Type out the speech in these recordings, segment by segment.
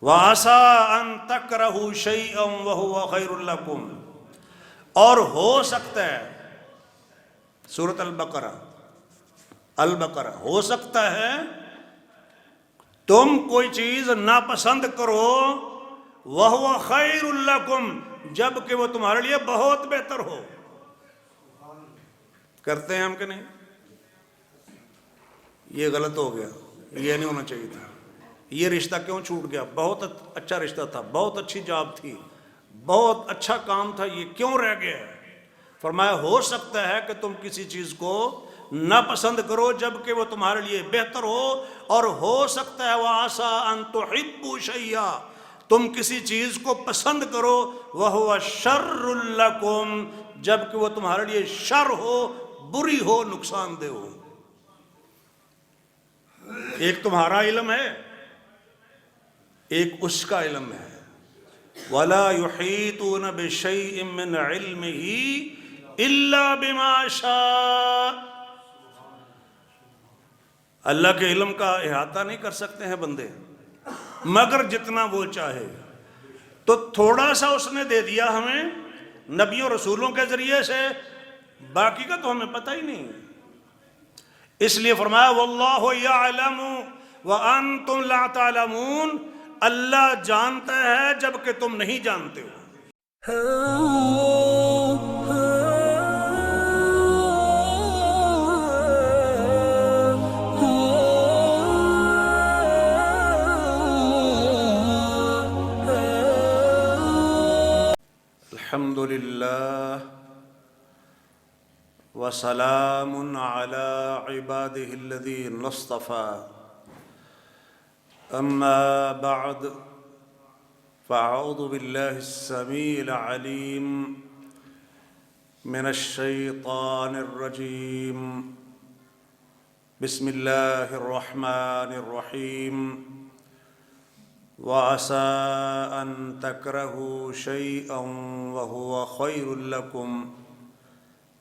وَعَسَىٰ أَن تَكْرَهُوا شَيْئًا وَهُوَ خَيْرٌ لَكُمْ، اور ہو سکتا ہے، سورۃ البقرہ، ہو سکتا ہے تم کوئی چیز ناپسند کرو، وَهُوَ خَيْرٌ لَكُمْ، جبکہ وہ تمہارے لیے بہت بہتر ہو۔ کرتے ہیں ہم کہ نہیں؟ یہ غلط ہو گیا، یہ نہیں ہونا چاہیے تھا۔ یہ رشتہ کیوں چھوٹ گیا؟ بہت اچھا رشتہ تھا، بہت اچھی جاب تھی، بہت اچھا کام تھا، یہ کیوں رہ گیا؟ فرمایا ہو سکتا ہے کہ تم کسی چیز کو ناپسند کرو جبکہ وہ تمہارے لیے بہتر ہو، اور ہو سکتا ہے وَعَسَىٰ أَن تُحِبُّوا شَيْئًا، تم کسی چیز کو پسند کرو، وَهُوَ شَرٌّ لَكُمْ، جبکہ وہ تمہارے لیے شر ہو، بری ہو، نقصان دہ ہو۔ ایک تمہارا علم ہے، ایک اس کا علم ہے۔ وَلَا يُحِيطُونَ بِشَيْءٍ مِّنْ عِلْمِهِ إِلَّا بِمَا شَاءَ، اللہ کے علم کا احاطہ نہیں کر سکتے ہیں بندے مگر جتنا وہ چاہے۔ تو تھوڑا سا اس نے دے دیا ہمیں نبیوں رسولوں کے ذریعے سے، باقی کا تو ہمیں پتہ ہی نہیں۔ اس لیے فرمایا وَاللَّهُ يَعْلَمُ وَأَنْتُمْ لَا تَعْلَمُونَ، اللہ جانتا ہے جبکہ تم نہیں جانتے ہو۔ الحمدللہ وسلام علی عباده الذین اصطفى، اما بعد فاعوذ باللہ السمیع العلیم من الشیطان الرجیم، بسم اللہ الرحمن الرحیم، وَعَسَىٰ أَن تَكْرَهُوا شَيْئًا وَهُوَ خَيْرٌ لَكُمْ،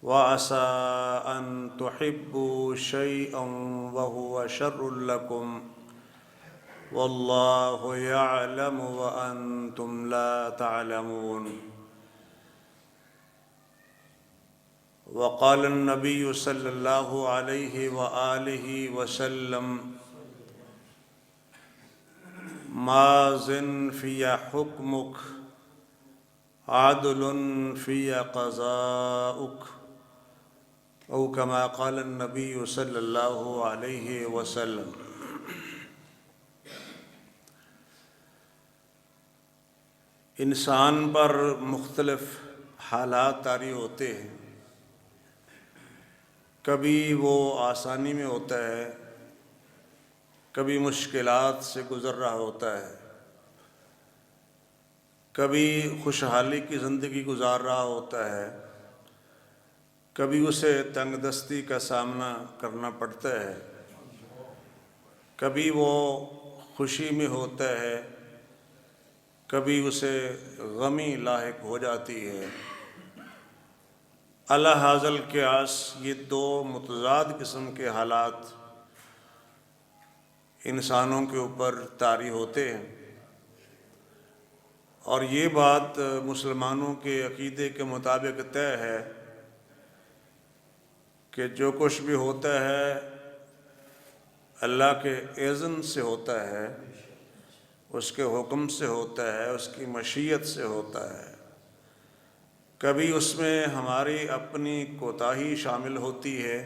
وَعَسَىٰ أَن تُحِبُّوا شَيْئًا وَهُوَ شَرٌّ لَكُمْ، وَاللَّهُ يَعْلَمُ وَأَنْتُمْ لَا تَعْلَمُونَ۔ وقال النبي صلی اللہ علیہ وآلہ وسلم، مازن فی حکمک عدل فی قضاؤک، او کما قال النبی صلی اللہ علیہ وسلم۔ انسان پر مختلف حالات طاری ہوتے ہیں، کبھی وہ آسانی میں ہوتا ہے، کبھی مشکلات سے گزر رہا ہوتا ہے، کبھی خوشحالی کی زندگی گزار رہا ہوتا ہے، کبھی اسے تنگ دستی کا سامنا کرنا پڑتا ہے، کبھی وہ خوشی میں ہوتا ہے، کبھی اسے غمی لاحق ہو جاتی ہے۔ علی ھذا القیاس یہ دو متضاد قسم کے حالات انسانوں کے اوپر طاری ہوتے ہیں، اور یہ بات مسلمانوں کے عقیدے کے مطابق طے ہے کہ جو کچھ بھی ہوتا ہے اللہ کے اذن سے ہوتا ہے، اس کے حکم سے ہوتا ہے، اس کی مشیت سے ہوتا ہے۔ کبھی اس میں ہماری اپنی کوتاہی شامل ہوتی ہے،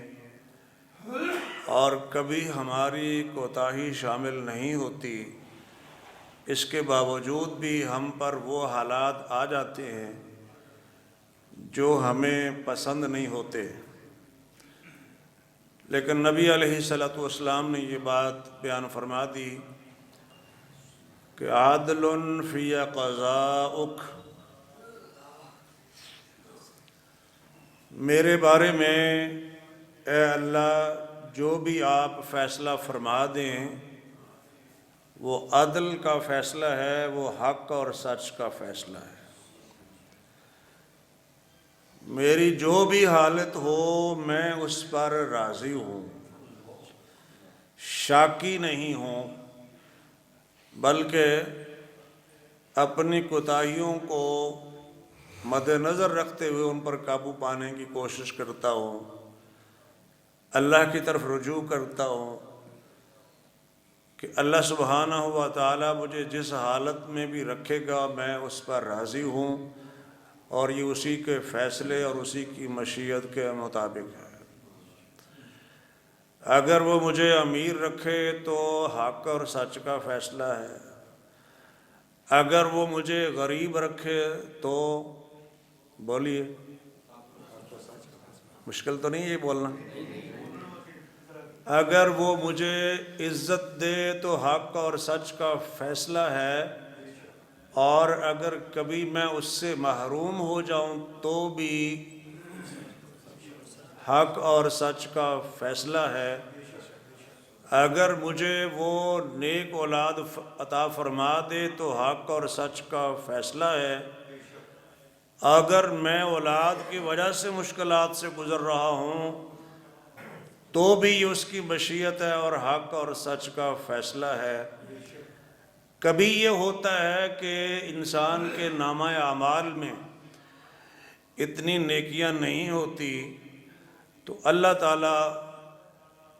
اور کبھی ہماری کوتاہی شامل نہیں ہوتی، اس کے باوجود بھی ہم پر وہ حالات آ جاتے ہیں جو ہمیں پسند نہیں ہوتے، لیکن نبی علیہ الصلوۃ والسلام نے یہ بات بیان فرما دی کہ عدل فی قضاؤک، میرے بارے میں اے اللہ جو بھی آپ فیصلہ فرما دیں وہ عدل کا فیصلہ ہے، وہ حق اور سچ کا فیصلہ ہے۔ میری جو بھی حالت ہو میں اس پر راضی ہوں، شاکی نہیں ہوں، بلکہ اپنی کوتاہیوں کو مد نظر رکھتے ہوئے ان پر قابو پانے کی کوشش کرتا ہوں، اللہ کی طرف رجوع کرتا ہوں کہ اللہ سبحانہ و تعالیٰ مجھے جس حالت میں بھی رکھے گا میں اس پر راضی ہوں، اور یہ اسی کے فیصلے اور اسی کی مشیت کے مطابق ہے۔ اگر وہ مجھے امیر رکھے تو حق اور سچ کا فیصلہ ہے، اگر وہ مجھے غریب رکھے تو بولیے، مشکل تو نہیں یہ بولنا، اگر وہ مجھے عزت دے تو حق اور سچ کا فیصلہ ہے، اور اگر کبھی میں اس سے محروم ہو جاؤں تو بھی حق اور سچ کا فیصلہ ہے، اگر مجھے وہ نیک اولاد عطا فرما دے تو حق اور سچ کا فیصلہ ہے، اگر میں اولاد کی وجہ سے مشکلات سے گزر رہا ہوں تو بھی یہ اس کی مشیت ہے اور حق اور سچ کا فیصلہ ہے۔ کبھی یہ ہوتا ہے کہ انسان کے نامہ اعمال میں اتنی نیکیاں نہیں ہوتی تو اللہ تعالیٰ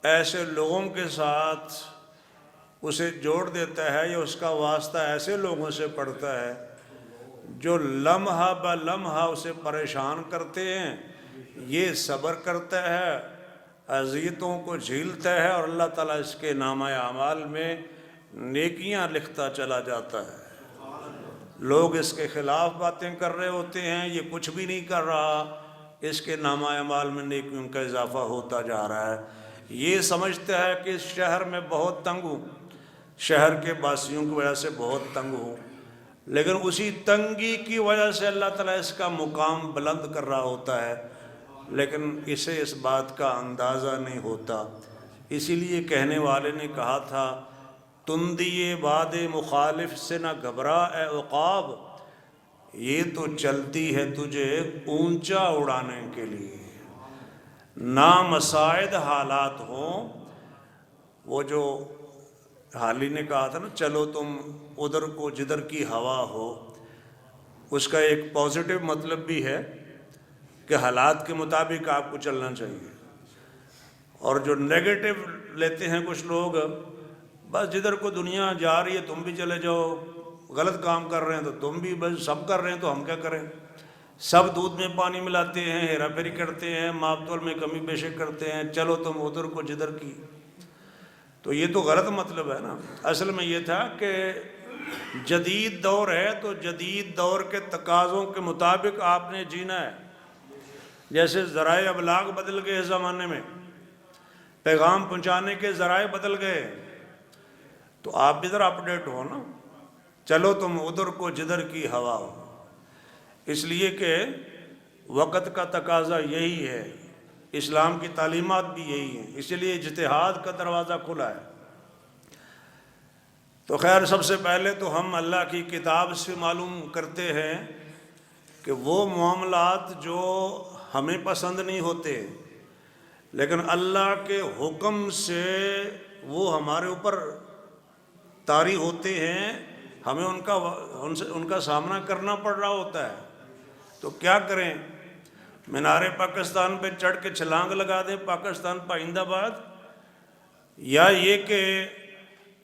ایسے لوگوں کے ساتھ اسے جوڑ دیتا ہے، یا اس کا واسطہ ایسے لوگوں سے پڑتا ہے جو لمحہ بہ لمحہ اسے پریشان کرتے ہیں، یہ صبر کرتا ہے، اذیتوں کو جھیلتا ہے، اور اللہ تعالیٰ اس کے نامہ اعمال میں نیکیاں لکھتا چلا جاتا ہے۔ لوگ اس کے خلاف باتیں کر رہے ہوتے ہیں، یہ کچھ بھی نہیں کر رہا، اس کے نامہ اعمال میں نیکیوں کا اضافہ ہوتا جا رہا ہے۔ یہ سمجھتا ہے کہ اس شہر میں بہت تنگ ہوں، شہر کے باسیوں کی وجہ سے بہت تنگ ہوں، لیکن اسی تنگی کی وجہ سے اللہ تعالیٰ اس کا مقام بلند کر رہا ہوتا ہے، لیکن اسے اس بات کا اندازہ نہیں ہوتا۔ اسی لیے کہنے والے نے کہا تھا، تندی باد مخالف سے نہ گھبرا اے عقاب، یہ تو چلتی ہے تجھے اونچا اڑانے کے لیے۔ نامساعد حالات ہوں، وہ جو حالی نے کہا تھا نا، چلو تم ادھر کو جدھر کی ہوا ہو، اس کا ایک پازیٹیو مطلب بھی ہے کہ حالات کے مطابق آپ کو چلنا چاہیے، اور جو نیگیٹو لیتے ہیں کچھ لوگ، بس جدھر کو دنیا جا رہی ہے تم بھی چلے جاؤ، غلط کام کر رہے ہیں تو تم بھی، بس سب کر رہے ہیں تو ہم کیا کریں، سب دودھ میں پانی ملاتے ہیں، ہیرا پھیری کرتے ہیں، ماپ تول میں کمی بیشی کرتے ہیں، چلو تم ادھر کو جدھر کی، تو یہ تو غلط مطلب ہے نا۔ اصل میں یہ تھا کہ جدید دور ہے تو جدید دور کے تقاضوں کے مطابق آپ نے جینا ہے۔ جیسے ذرائع ابلاغ بدل گئے اس زمانے میں، پیغام پہنچانے کے ذرائع بدل گئے، تو آپ بھی ذرا اپڈیٹ ہو نا، چلو تم ادھر کو جدھر کی ہوا ہو، اس لیے کہ وقت کا تقاضا یہی ہے، اسلام کی تعلیمات بھی یہی ہیں، اس لیے اجتہاد کا دروازہ کھلا ہے۔ تو خیر، سب سے پہلے تو ہم اللہ کی کتاب سے معلوم کرتے ہیں کہ وہ معاملات جو ہمیں پسند نہیں ہوتے لیکن اللہ کے حکم سے وہ ہمارے اوپر طاری ہوتے ہیں، ہمیں ان کا سامنا کرنا پڑ رہا ہوتا ہے، تو کیا کریں؟ مینار پاکستان پہ چڑھ کے چھلانگ لگا دیں پاکستان پائندہ باد، یا یہ کہ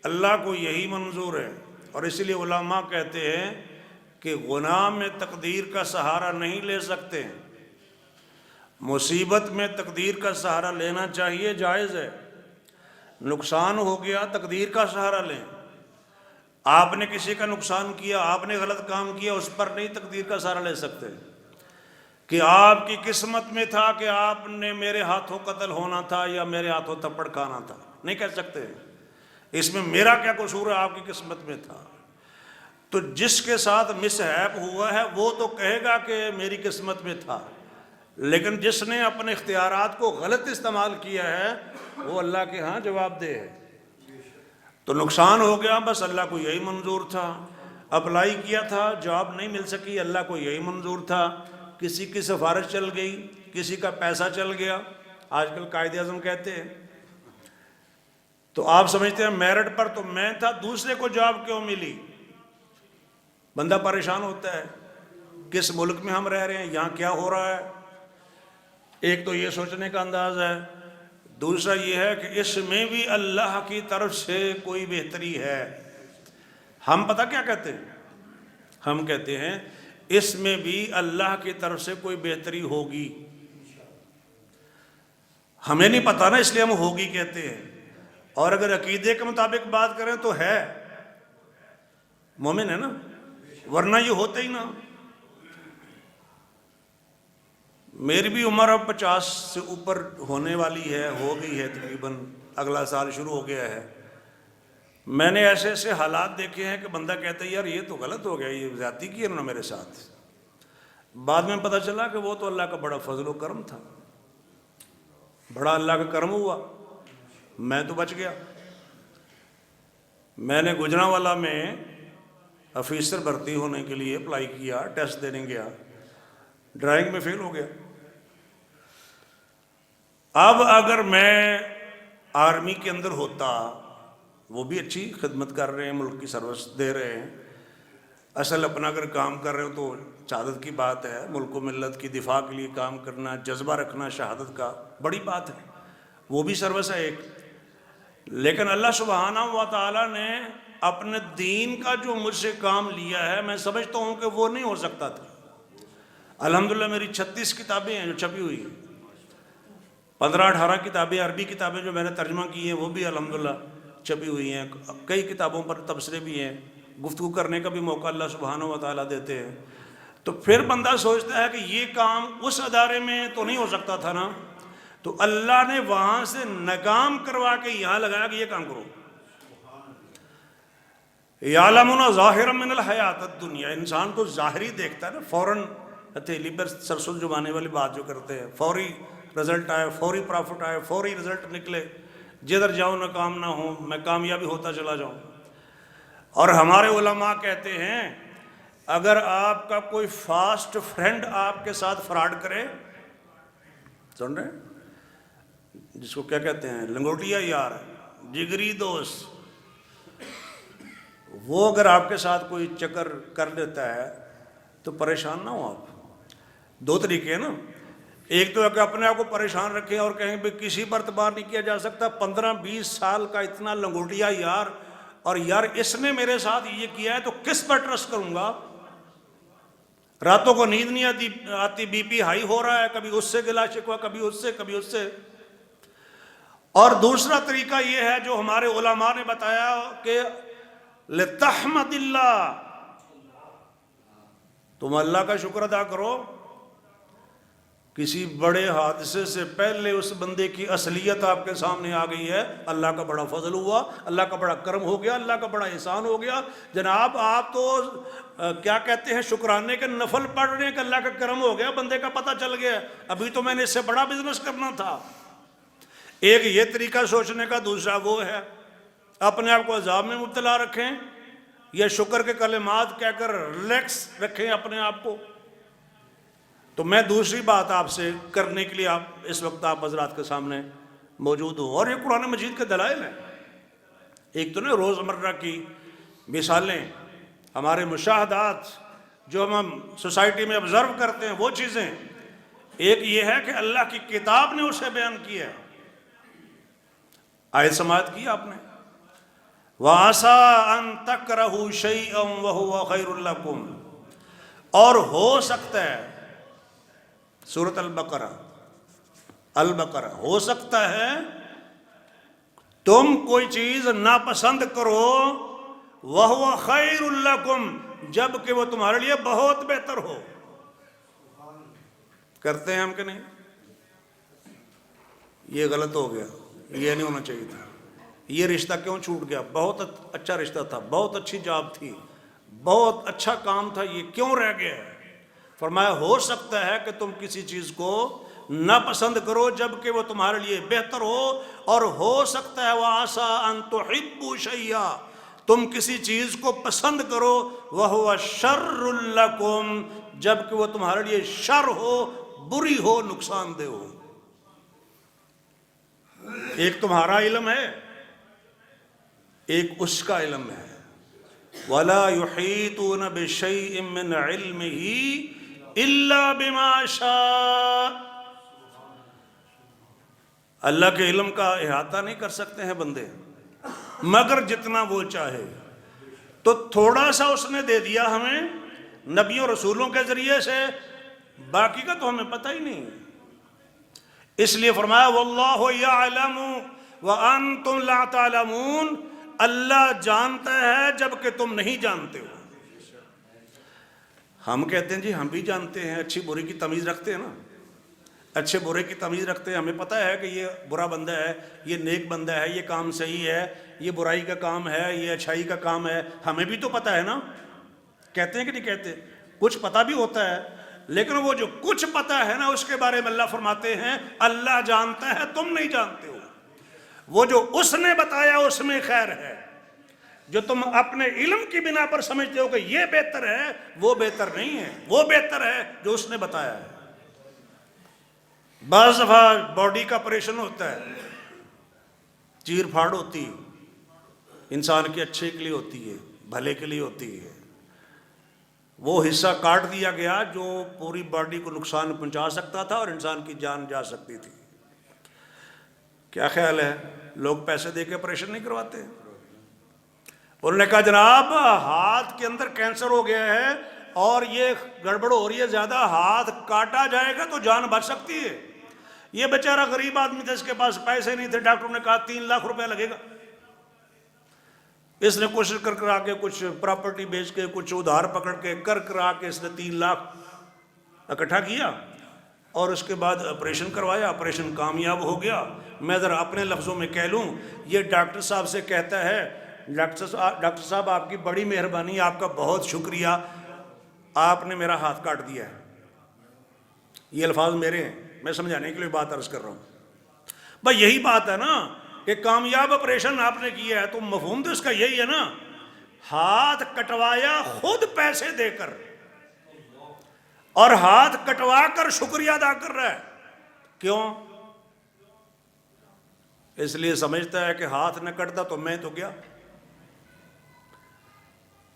اللہ کو یہی منظور ہے؟ اور اسی لیے علماء کہتے ہیں کہ گناہ میں تقدیر کا سہارا نہیں لے سکتے، مصیبت میں تقدیر کا سہارا لینا چاہیے، جائز ہے۔ نقصان ہو گیا تقدیر کا سہارا لیں، آپ نے کسی کا نقصان کیا، آپ نے غلط کام کیا، اس پر نہیں تقدیر کا سہارا لے سکتے کہ آپ کی قسمت میں تھا کہ آپ نے میرے ہاتھوں قتل ہونا تھا یا میرے ہاتھوں تھپڑ کھانا تھا، نہیں کہہ سکتے اس میں میرا کیا قصور ہے، آپ کی قسمت میں تھا۔ تو جس کے ساتھ مس ہیپ ہوا ہے وہ تو کہے گا کہ میری قسمت میں تھا، لیکن جس نے اپنے اختیارات کو غلط استعمال کیا ہے وہ اللہ کے ہاں جواب دہ ہے۔ تو نقصان ہو گیا، بس اللہ کو یہی منظور تھا، اپلائی کیا تھا، جاب نہیں مل سکی، اللہ کو یہی منظور تھا، کسی کی سفارش چل گئی، کسی کا پیسہ چل گیا، آج کل قائد اعظم کہتے ہیں، تو آپ سمجھتے ہیں میرٹ پر تو میں تھا، دوسرے کو جاب کیوں ملی؟ بندہ پریشان ہوتا ہے کس ملک میں ہم رہ رہے ہیں، یہاں کیا ہو رہا ہے. ایک تو یہ سوچنے کا انداز ہے، دوسرا یہ ہے کہ اس میں بھی اللہ کی طرف سے کوئی بہتری ہے. ہم پتہ کیا کہتے ہیں؟ ہم کہتے ہیں اس میں بھی اللہ کی طرف سے کوئی بہتری ہوگی. ہمیں نہیں پتہ نا، اس لیے ہم ہوگی کہتے ہیں. اور اگر عقیدے کے مطابق بات کریں تو ہے، مومن ہے نا، ورنہ یہ ہوتا ہی نا. میری بھی عمر اب 50 سے اوپر ہونے والی ہے، ہو گئی ہے تقریباً، اگلا سال شروع ہو گیا ہے. میں نے ایسے ایسے حالات دیکھے ہیں کہ بندہ کہتا ہے یار یہ تو غلط ہو گیا، یہ زیادتی کی انہوں نے میرے ساتھ. بعد میں پتہ چلا کہ وہ تو اللہ کا بڑا فضل و کرم تھا، بڑا اللہ کا کرم ہوا، میں تو بچ گیا. میں نے گجرانوالہ میں آفیسر بھرتی ہونے کے لیے اپلائی کیا، ٹیسٹ دینے گیا، ڈرائنگ میں فیل ہو گیا. اب اگر میں آرمی کے اندر ہوتا، وہ بھی اچھی خدمت کر رہے ہیں، ملک کی سروس دے رہے ہیں، اصل اپنا اگر کام کر رہے ہو تو شہادت کی بات ہے. ملک و ملت کی دفاع کے لیے کام کرنا، جذبہ رکھنا شہادت کا، بڑی بات ہے، وہ بھی سروس ہے ایک. لیکن اللہ سبحانہ و تعالیٰ نے اپنے دین کا جو مجھ سے کام لیا ہے، میں سمجھتا ہوں کہ وہ نہیں ہو سکتا تھا. الحمدللہ میری 36 کتابیں ہیں جو چھپی ہوئی ہیں، 15-18 کتابیں عربی کتابیں جو میں نے ترجمہ کی ہیں وہ بھی الحمدللہ چھپی ہوئی ہیں. کئی کتابوں پر تبصرے بھی ہیں، گفتگو کرنے کا بھی موقع اللہ سبحانہ و تعالیٰ دیتے ہیں. تو پھر بندہ سوچتا ہے کہ یہ کام اس ادارے میں تو نہیں ہو سکتا تھا نا، تو اللہ نے وہاں سے ناکام کروا کے یہاں لگایا کہ یہ کام کرو. یعلمون ظاہرا من الحیات الدنیا، انسان کو ظاہری دیکھتا ہے نا، فوراً ہتھیلی پر سرسوں جمانے والی بات جو کرتے ہیں، فوری رزلٹ آئے، فوری پرافٹ آئے، فوری رزلٹ نکلے، جدھر جاؤں ناکام نہ ہوں، میں کامیابی ہوتا چلا جاؤں. اور ہمارے علماء کہتے ہیں اگر آپ کا کوئی فاسٹ فرینڈ آپ کے ساتھ فراڈ کرے، سن رہے ہیں جس کو کیا کہتے ہیں، لنگوٹیا یار، جگری دوست، وہ اگر آپ کے ساتھ کوئی چکر کر دیتا ہے تو پریشان نہ ہو آپ. دو طریقے ہیں نا، ایک تو ہے کہ اپنے آپ کو پریشان رکھیں اور کہیں بھی کسی پر اعتبار نہیں کیا جا سکتا، 15-20 سال کا اتنا لنگوٹیا یار، اور یار اس نے میرے ساتھ یہ کیا ہے تو کس پر ٹرسٹ کروں گا. راتوں کو نیند نہیں آتی، بی پی ہائی ہو رہا ہے، کبھی اس سے گلا شکوہ، کبھی اس سے، کبھی اس سے. اور دوسرا طریقہ یہ ہے جو ہمارے علماء نے بتایا کہ لتحمد اللہ، تم اللہ کا شکر ادا کرو. کسی بڑے حادثے سے پہلے اس بندے کی اصلیت آپ کے سامنے آ گئی ہے، اللہ کا بڑا فضل ہوا، اللہ کا بڑا کرم ہو گیا، اللہ کا بڑا احسان ہو گیا. جناب آپ تو کیا کہتے ہیں، شکرانے کے نفل پڑھ رہے ہیں کہ اللہ کا کرم ہو گیا، بندے کا پتہ چل گیا، ابھی تو میں نے اس سے بڑا بزنس کرنا تھا. ایک یہ طریقہ سوچنے کا، دوسرا وہ ہے اپنے آپ کو عذاب میں مبتلا رکھیں یا شکر کے کلمات کہہ کر ریلیکس رکھیں اپنے آپ کو. تو میں دوسری بات آپ سے کرنے کے لیے اس وقت آپ حضرات کے سامنے موجود ہوں، اور یہ قرآن مجید کے دلائل ہیں. ایک تو نا روزمرہ کی مثالیں، ہمارے مشاہدات جو ہم سوسائٹی میں آبزرو کرتے ہیں وہ چیزیں. ایک یہ ہے کہ اللہ کی کتاب نے اسے بیان کیا ہے. آیت سماعت کی آپ نے، وَعَسَىٰ أَن تَكْرَهُوا شَيْئًا وَهُوَ خَيْرٌ لَكُمْ، اور ہو سکتا ہے، سورۃ البقرہ، ہو سکتا ہے تم کوئی چیز ناپسند کرو، وَهُوَ خَيْرٌ لَكُمْ، جبکہ وہ تمہارے لیے بہت بہتر ہو. کرتے ہیں ہم کہ نہیں؟ یہ غلط ہو گیا، یہ نہیں ہونا چاہیے تھا. یہ رشتہ کیوں چھوٹ گیا؟ بہت اچھا رشتہ تھا، بہت اچھی جاب تھی، بہت اچھا کام تھا، یہ کیوں رہ گیا؟ فرمایا ہو سکتا ہے کہ تم کسی چیز کو ناپسند کرو جبکہ وہ تمہارے لیے بہتر ہو، اور ہو سکتا ہے وَعَسَىٰ أَن تُحِبُّوا شَيْئًا، تم کسی چیز کو پسند کرو، وَهُوَ شَرٌّ لَكُمْ، جبکہ وہ تمہارے لیے شر ہو، بری ہو، نقصان دہ ہو. ایک تمہارا علم ہے، ایک اس کا علم ہے. وَلَا يُحِيطُونَ بِشَيْءٍ مِّنْ عِلْمِهِ إِلَّا بِمَا شَاءَ. اللہ کے علم کا احاطہ نہیں کر سکتے ہیں بندے مگر جتنا وہ چاہے. تو تھوڑا سا اس نے دے دیا ہمیں نبیوں رسولوں کے ذریعے سے، باقی کا تو ہمیں پتہ ہی نہیں. اس لیے فرمایا واللہ یعلم وانتم لا تعلمون، اللہ جانتا ہے جبکہ تم نہیں جانتے ہو. ہم کہتے ہیں جی ہم بھی جانتے ہیں، اچھی بری کی تمیز رکھتے ہیں نا، اچھے برے کی تمیز رکھتے ہیں. ہمیں پتہ ہے کہ یہ برا بندہ ہے، یہ نیک بندہ ہے، یہ کام صحیح ہے، یہ برائی کا کام ہے، یہ اچھائی کا کام ہے. ہمیں بھی تو پتہ ہے نا. کہتے ہیں کہ نہیں کہتے؟ کچھ پتہ بھی ہوتا ہے، لیکن وہ جو کچھ پتہ ہے نا اس کے بارے میں اللہ فرماتے ہیں اللہ جانتا ہے تم نہیں جانتے ہو. وہ جو اس نے بتایا اس میں خیر ہے، جو تم اپنے علم کی بنا پر سمجھتے ہو کہ یہ بہتر ہے، وہ بہتر نہیں ہے. وہ بہتر ہے جو اس نے بتایا ہے. بعض دفعہ باڈی کا آپریشن ہوتا ہے، چیر پھاڑ ہوتی ہے، انسان کے اچھے کے لیے ہوتی ہے، بھلے کے لیے ہوتی ہے. وہ حصہ کاٹ دیا گیا جو پوری باڈی کو نقصان پہنچا سکتا تھا اور انسان کی جان جا سکتی تھی. کیا خیال ہے لوگ پیسے دے کے آپریشن نہیں کرواتے؟ انہوں نے کہا جناب ہاتھ کے اندر کینسر ہو گیا ہے اور یہ گڑبڑ ہو رہی ہے زیادہ، ہاتھ کاٹا جائے گا تو جان بچ سکتی ہے. یہ بیچارہ غریب آدمی تھا، اس کے پاس پیسے نہیں تھے. ڈاکٹر نے کہا 3 لاکھ روپے لگے گا. اس نے کوشش کر کے کچھ پراپرٹی بیچ کے کچھ ادھار پکڑ کے کر کے اس نے 3 لاکھ اکٹھا کیا اور اس کے بعد آپریشن کروایا. آپریشن کامیاب ہو گیا. میں ذرا اپنے لفظوں میں کہہ لوں، یہ ڈاکٹر صاحب سے کہتا ہے ڈاکٹر صاحب آپ کی بڑی مہربانی، آپ کا بہت شکریہ، آپ نے میرا ہاتھ کاٹ دیا ہے. یہ الفاظ میرے ہیں، میں سمجھانے کے لیے بات عرض کر رہا ہوں. بھائی یہی بات ہے نا کہ کامیاب آپریشن آپ نے کیا ہے تو مفہوم تو اس کا یہی ہے نا، ہاتھ کٹوایا خود پیسے دے کر اور ہاتھ کٹوا کر شکریہ ادا کر رہا ہے. کیوں؟ اس لیے سمجھتا ہے کہ ہاتھ نہ کٹتا تو میں تو گیا.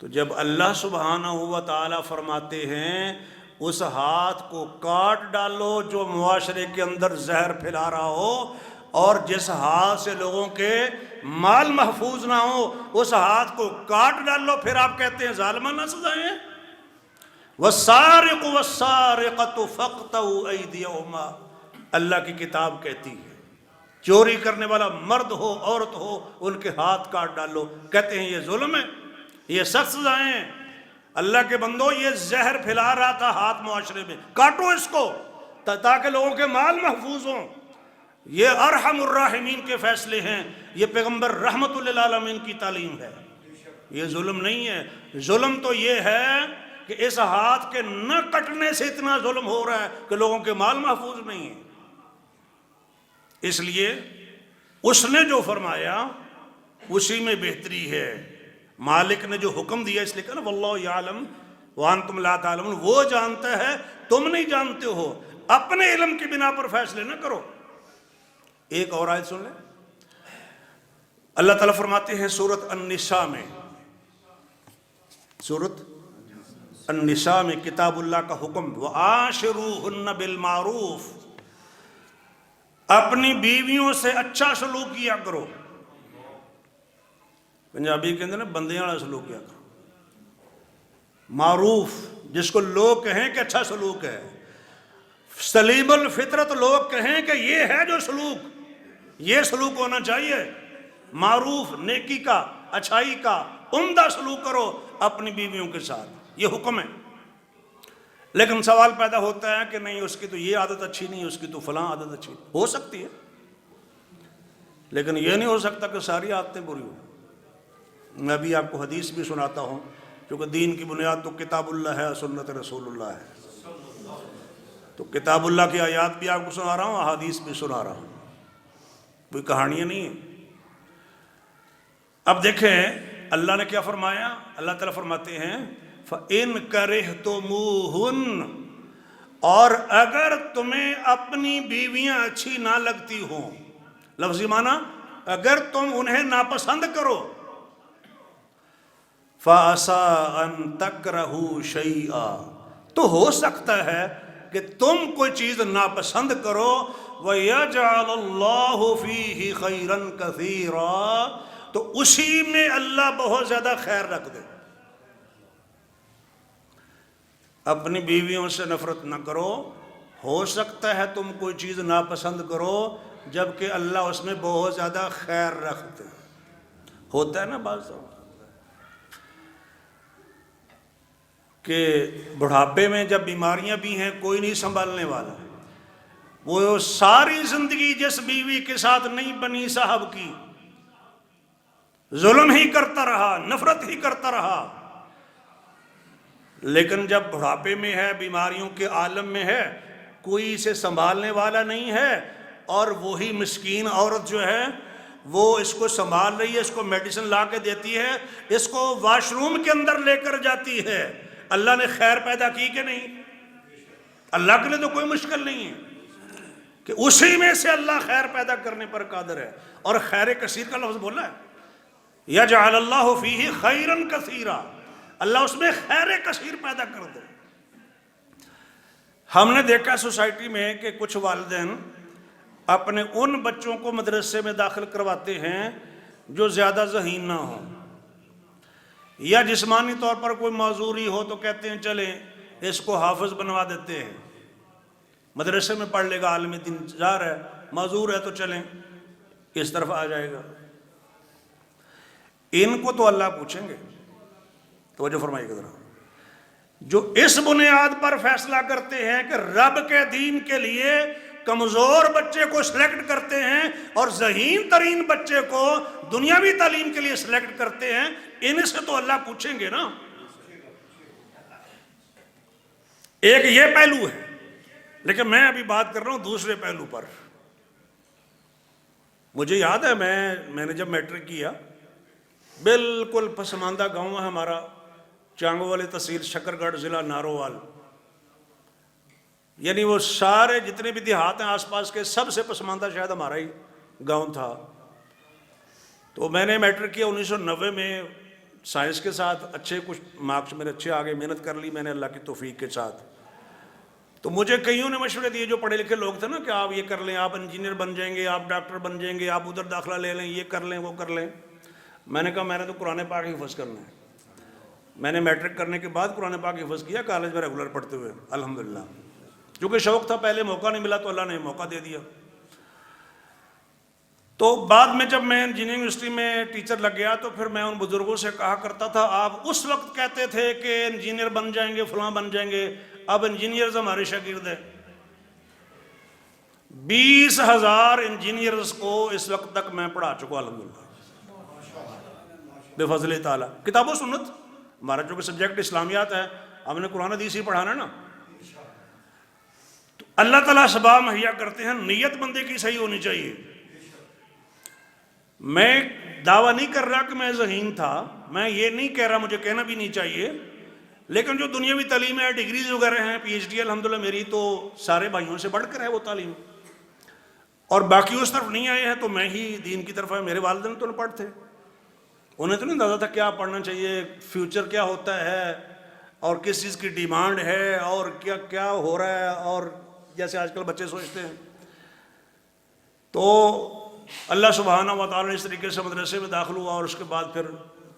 تو جب اللہ سبحانہ و تعالی فرماتے ہیں اس ہاتھ کو کاٹ ڈالو جو معاشرے کے اندر زہر پھیلا رہا ہو، اور جس ہاتھ سے لوگوں کے مال محفوظ نہ ہو اس ہاتھ کو کاٹ ڈالو، پھر آپ کہتے ہیں ظالمانہ سزائیں ہیں. وَالسَّارِقُ وَالسَّارِقَةُ فَاقْطَعُوا أَيْدِيَهُمَا، اللہ کی کتاب کہتی ہے چوری کرنے والا مرد ہو عورت ہو ان کے ہاتھ کاٹ ڈالو. کہتے ہیں یہ ظلم ہے، یہ سخت سزائیں ہیں. اللہ کے بندو یہ زہر پھیلا رہا تھا ہاتھ معاشرے میں، کاٹو اس کو تاکہ لوگوں کے مال محفوظ ہوں. یہ ارحم الراحمین کے فیصلے ہیں، یہ پیغمبر رحمت للعالمین کی تعلیم ہے. یہ ظلم نہیں ہے. ظلم تو یہ ہے کہ اس ہاتھ کے نہ کٹنے سے اتنا ظلم ہو رہا ہے کہ لوگوں کے مال محفوظ نہیں ہیں. اس لیے اس نے جو فرمایا اسی میں بہتری ہے. مالک نے جو حکم دیا اس لیے کہا نا واللہ یعلم وانتم لا تعلمون، وہ جانتا ہے تم نہیں جانتے ہو. اپنے علم کی بنا پر فیصلے نہ کرو. ایک اور آیت سن لیں. اللہ تعالیٰ فرماتے ہیں سورۃ النساء میں، سورۃ النساء میں کتاب اللہ کا حکم وَعَاشِرُوهُنَّ بِالْمَعْرُوفِ، اپنی بیویوں سے اچھا سلوک کیا کرو. پنجابی کے اندر نا بندیاں والا سلوک کیا کرو. معروف جس کو لوگ کہیں کہ اچھا سلوک ہے، سلیم الفطرت لوگ کہیں کہ یہ ہے جو سلوک، یہ سلوک ہونا چاہیے. معروف نیکی کا اچھائی کا عمدہ سلوک کرو اپنی بیویوں کے ساتھ، یہ حکم ہے. لیکن سوال پیدا ہوتا ہے کہ نہیں اس کی تو یہ عادت اچھی نہیں، اس کی تو فلاں عادت اچھی. ہو سکتی ہے لیکن یہ نہیں ہو سکتا کہ ساری عادتیں بری ہوں. میں بھی آپ کو حدیث بھی سناتا ہوں کیونکہ دین کی بنیاد تو کتاب اللہ ہے، سنت رسول اللہ ہے. تو کتاب اللہ کی آیات بھی آپ کو سنا رہا ہوں، احادیث بھی سنا رہا ہوں، کوئی کہانیاں نہیں ہیں. اب دیکھیں اللہ نے کیا فرمایا. اللہ تعالیٰ فرماتے ہیں فَإِن كَرِهْتُمُوهُنَّ، اور اگر تمہیں اپنی بیویاں اچھی نہ لگتی ہوں، لفظی معنی اگر تم انہیں ناپسند کرو، فَعَسَىٰ أَن تَكْرَهُوا شَيْئًا، تو ہو سکتا ہے کہ تم کوئی چیز ناپسند کرو، وَيَجْعَلَ اللَّهُ فِيهِ خَيْرًا كَثِيرًا، تو اسی میں اللہ بہت زیادہ خیر رکھ دے۔ اپنی بیویوں سے نفرت نہ کرو، ہو سکتا ہے تم کوئی چیز ناپسند کرو جبکہ اللہ اس میں بہت زیادہ خیر رکھ دے۔ ہوتا ہے نا بعض کہ بڑھاپے میں جب بیماریاں بھی ہیں کوئی نہیں سنبھالنے والا، وہ ساری زندگی جس بیوی کے ساتھ نہیں بنی صاحب کی، ظلم ہی کرتا رہا، نفرت ہی کرتا رہا، لیکن جب بڑھاپے میں ہے، بیماریوں کے عالم میں ہے، کوئی اسے سنبھالنے والا نہیں ہے، اور وہی مسکین عورت جو ہے وہ اس کو سنبھال رہی ہے، اس کو میڈیسن لا کے دیتی ہے، اس کو واش روم کے اندر لے کر جاتی ہے۔ اللہ نے خیر پیدا کی کہ نہیں؟ اللہ کے لیے تو کوئی مشکل نہیں ہے کہ اسی میں سے اللہ خیر پیدا کرنے پر قادر ہے، اور خیر کثیر کا لفظ بولا ہے، یجعل اللہ فیہ خیرا کثیرا، اللہ اس میں خیر کثیر پیدا کر دے۔ ہم نے دیکھا سوسائٹی میں کہ کچھ والدین اپنے ان بچوں کو مدرسے میں داخل کرواتے ہیں جو زیادہ ذہین نہ ہوں، یا جسمانی طور پر کوئی معذوری ہو تو کہتے ہیں چلیں اس کو حافظ بنوا دیتے ہیں، مدرسے میں پڑھ لے گا، عالم دین جا رہا ہے، معذور ہے تو چلیں اس طرف آ جائے گا۔ ان کو تو اللہ پوچھیں گے، توجہ فرمائیے گا ذرا، جو اس بنیاد پر فیصلہ کرتے ہیں کہ رب کے دین کے لیے کمزور بچے کو سلیکٹ کرتے ہیں اور ذہین ترین بچے کو دنیاوی تعلیم کے لیے سلیکٹ کرتے ہیں، ان سے تو اللہ پوچھیں گے نا۔ ایک یہ پہلو ہے، لیکن میں ابھی بات کر رہا ہوں دوسرے پہلو پر۔ مجھے یاد ہے میں نے جب میٹرک کیا، بالکل پسماندہ گاؤں ہے ہمارا، چانگو والی تحصیل، شکرگڑھ، ضلع نارووال، یعنی وہ سارے جتنے بھی دیہات ہیں آس پاس کے، سب سے پسماندہ شاید ہمارا ہی گاؤں تھا۔ تو میں نے میٹرک کیا 1990 میں، سائنس کے ساتھ اچھے کچھ مارکس میرے اچھے آگے، محنت کر لی میں نے اللہ کی توفیق کے ساتھ۔ تو مجھے کئیوں نے مشورے دیے جو پڑھے لکھے لوگ تھے نا کہ آپ یہ کر لیں، آپ انجینئر بن جائیں گے، آپ ڈاکٹر بن جائیں گے، آپ ادھر داخلہ لے لیں، یہ کر لیں وہ کر لیں۔ میں نے کہا میں نے تو قرآن پاک حفظ کرنا ہے۔ میں نے میٹرک کرنے کے بعد قرآن پاک حفظ کیا، کالج میں ریگولر پڑھتے ہوئے الحمدللہ، کیونکہ شوق تھا، پہلے موقع نہیں ملا تو اللہ نے موقع دے دیا۔ تو بعد میں جب میں انجینئرنگ یونیورسٹی میں ٹیچر لگ گیا تو پھر میں ان بزرگوں سے کہا کرتا تھا، آپ اس وقت کہتے تھے کہ انجینئر بن جائیں گے، فلاں بن جائیں گے، اب انجینئرز ہمارے شاگرد ہیں۔ 20,000 انجینئرز کو اس وقت تک میں پڑھا چکا الحمدللہ بے فضل تعالیٰ۔ کتاب و سنت ہمارا جو کہ سبجیکٹ اسلامیات ہے، ہم نے قرآن حدیث ہی پڑھانا نا۔ تو اللہ تعالیٰ اسباب مہیا کرتے ہیں، نیت بندے کی صحیح ہونی چاہیے۔ میں دعویٰ نہیں کر رہا کہ میں ذہین تھا، میں یہ نہیں کہہ رہا، مجھے کہنا بھی نہیں چاہیے، لیکن جو دنیاوی تعلیم ہے، ڈگریز وغیرہ ہیں، پی ایچ ڈی الحمدللہ میری تو سارے بھائیوں سے بڑھ کر ہے وہ تعلیم، اور باقی اس طرف نہیں آئے ہیں تو میں ہی دین کی طرف ہے۔ میرے والدین تو پڑھ تھے، انہیں تو نہیں اندازہ تھا کیا پڑھنا چاہیے، فیوچر کیا ہوتا ہے اور کس چیز کی ڈیمانڈ ہے اور کیا کیا ہو رہا ہے، اور جیسے آج کل بچے سوچتے ہیں۔ تو اللہ سبحانہ و تعالیٰ نے اس طریقے سے مدرسے میں داخل ہوا، اور اس کے بعد پھر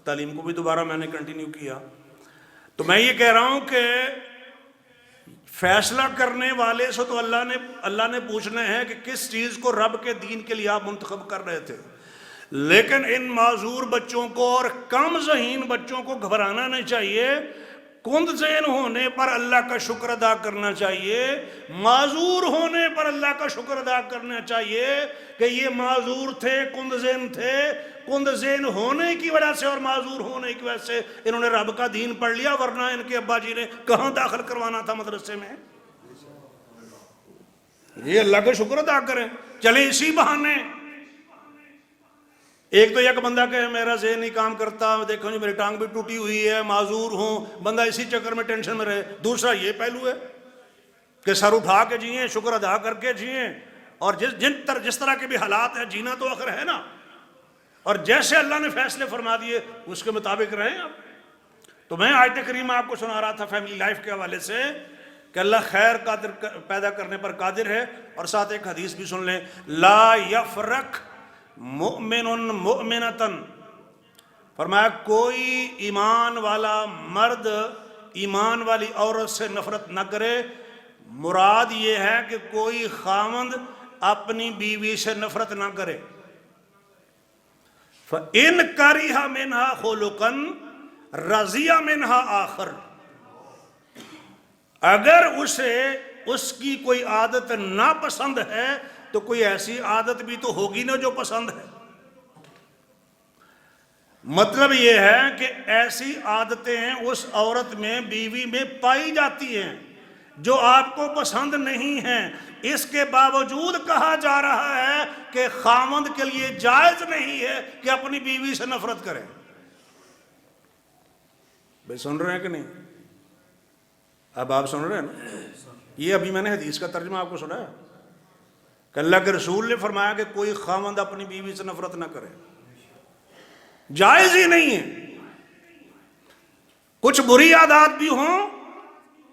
تعلیم کو بھی دوبارہ میں نے کنٹینیو کیا۔ تو میں یہ کہہ رہا ہوں کہ فیصلہ کرنے والے سے تو اللہ نے پوچھنا ہے کہ کس چیز کو رب کے دین کے لیے آپ منتخب کر رہے تھے، لیکن ان معذور بچوں کو اور کم ذہین بچوں کو گھبرانا نہیں چاہیے، کند ذہن ہونے پر اللہ کا شکر ادا کرنا چاہیے، معذور ہونے پر اللہ کا شکر ادا کرنا چاہیے کہ یہ معذور تھے، کند ذہن تھے، کند ذہن ہونے کی وجہ سے اور معذور ہونے کی وجہ سے انہوں نے رب کا دین پڑھ لیا، ورنہ ان کے ابا جی نے کہاں داخل کروانا تھا مدرسے میں۔ یہ اللہ کا شکر ادا کریں، چلیں اسی بہانے۔ ایک تو یک بندہ کہ میرا ذہن نہیں کام کرتا، دیکھو جی میری ٹانگ بھی ٹوٹی ہوئی ہے، معذور ہوں، بندہ اسی چکر میں ٹینشن میں رہے۔ دوسرا یہ پہلو ہے کہ سر اٹھا کے جئیں، شکر ادا کر کے جئیں، اور جس طرح کے بھی حالات ہیں، جینا تو آخر ہے نا، اور جیسے اللہ نے فیصلے فرما دیے اس کے مطابق رہیں آپ۔ تو میں آیت کریمہ آپ کو سنا رہا تھا فیملی لائف کے حوالے سے کہ اللہ خیر قادر پیدا کرنے پر قادر ہے، اور ساتھ ایک حدیث بھی سن لیں، لا یفرق مؤمن مؤمنۃ، فرمایا کوئی ایمان والا مرد ایمان والی عورت سے نفرت نہ کرے۔ مراد یہ ہے کہ کوئی خاوند اپنی بیوی سے نفرت نہ کرے۔ فَإِنْ كَرِهَ مِنْهَا خُلُقًا رَضِيَ مِنْهَا آخر، اگر اسے اس کی کوئی عادت ناپسند ہے تو کوئی ایسی عادت بھی تو ہوگی نا جو پسند ہے۔ مطلب یہ ہے کہ ایسی عادتیں اس عورت میں بیوی میں پائی جاتی ہیں جو آپ کو پسند نہیں ہیں، اس کے باوجود کہا جا رہا ہے کہ خاوند کے لیے جائز نہیں ہے کہ اپنی بیوی سے نفرت کرے۔ بھئی سن رہے ہیں کہ نہیں؟ اب آپ سن رہے ہیں نا؟ یہ ابھی میں نے حدیث کا ترجمہ آپ کو سنا ہے کہ اللہ کے رسول نے فرمایا کہ کوئی خاوند اپنی بیوی سے نفرت نہ کرے، جائز ہی نہیں ہے۔ کچھ بری عادات بھی ہوں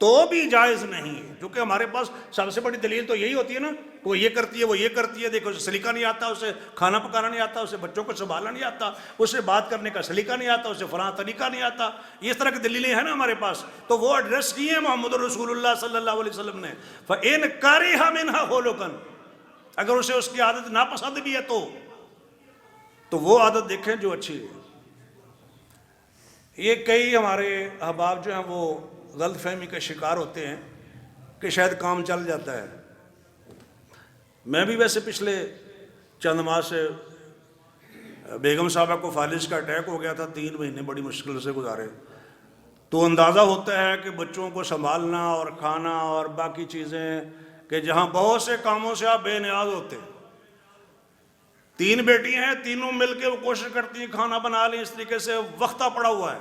تو بھی جائز نہیں ہے، کیونکہ ہمارے پاس سب سے بڑی دلیل تو یہی ہوتی ہے نا، وہ یہ کرتی ہے وہ یہ کرتی ہے، دیکھو اسے سلیقہ نہیں آتا، اسے کھانا پکانا نہیں آتا، اسے بچوں کو سنبھالنا نہیں آتا، اسے بات کرنے کا سلیقہ نہیں آتا، اسے فلاں طریقہ نہیں آتا، اس طرح کی دلیلیں ہیں نا ہمارے پاس، تو وہ ایڈریس کی ہیں محمد رسول اللہ صلی اللہ علیہ وسلم نے۔ فَإِنْ كَرِهَ مِنْهَا خُلُقًا، اگر اسے اس کی عادت ناپسند بھی ہے تو وہ عادت دیکھیں جو اچھی ہے۔ یہ کئی ہمارے احباب جو ہیں وہ غلط فہمی کا شکار ہوتے ہیں کہ شاید کام چل جاتا ہے۔ میں بھی ویسے پچھلے چند ماہ سے بیگم صاحبہ کو فالج کا اٹیک ہو گیا تھا، 3 مہینے بڑی مشکل سے گزارے، تو اندازہ ہوتا ہے کہ بچوں کو سنبھالنا اور کھانا اور باقی چیزیں، کہ جہاں بہت سے کاموں سے آپ بے نیاز ہوتے ہیں۔ 3 بیٹی ہیں، تینوں مل کے وہ کوشش کرتی ہیں کھانا بنا لیں، اس طریقے سے وقتہ پڑا ہوا ہے۔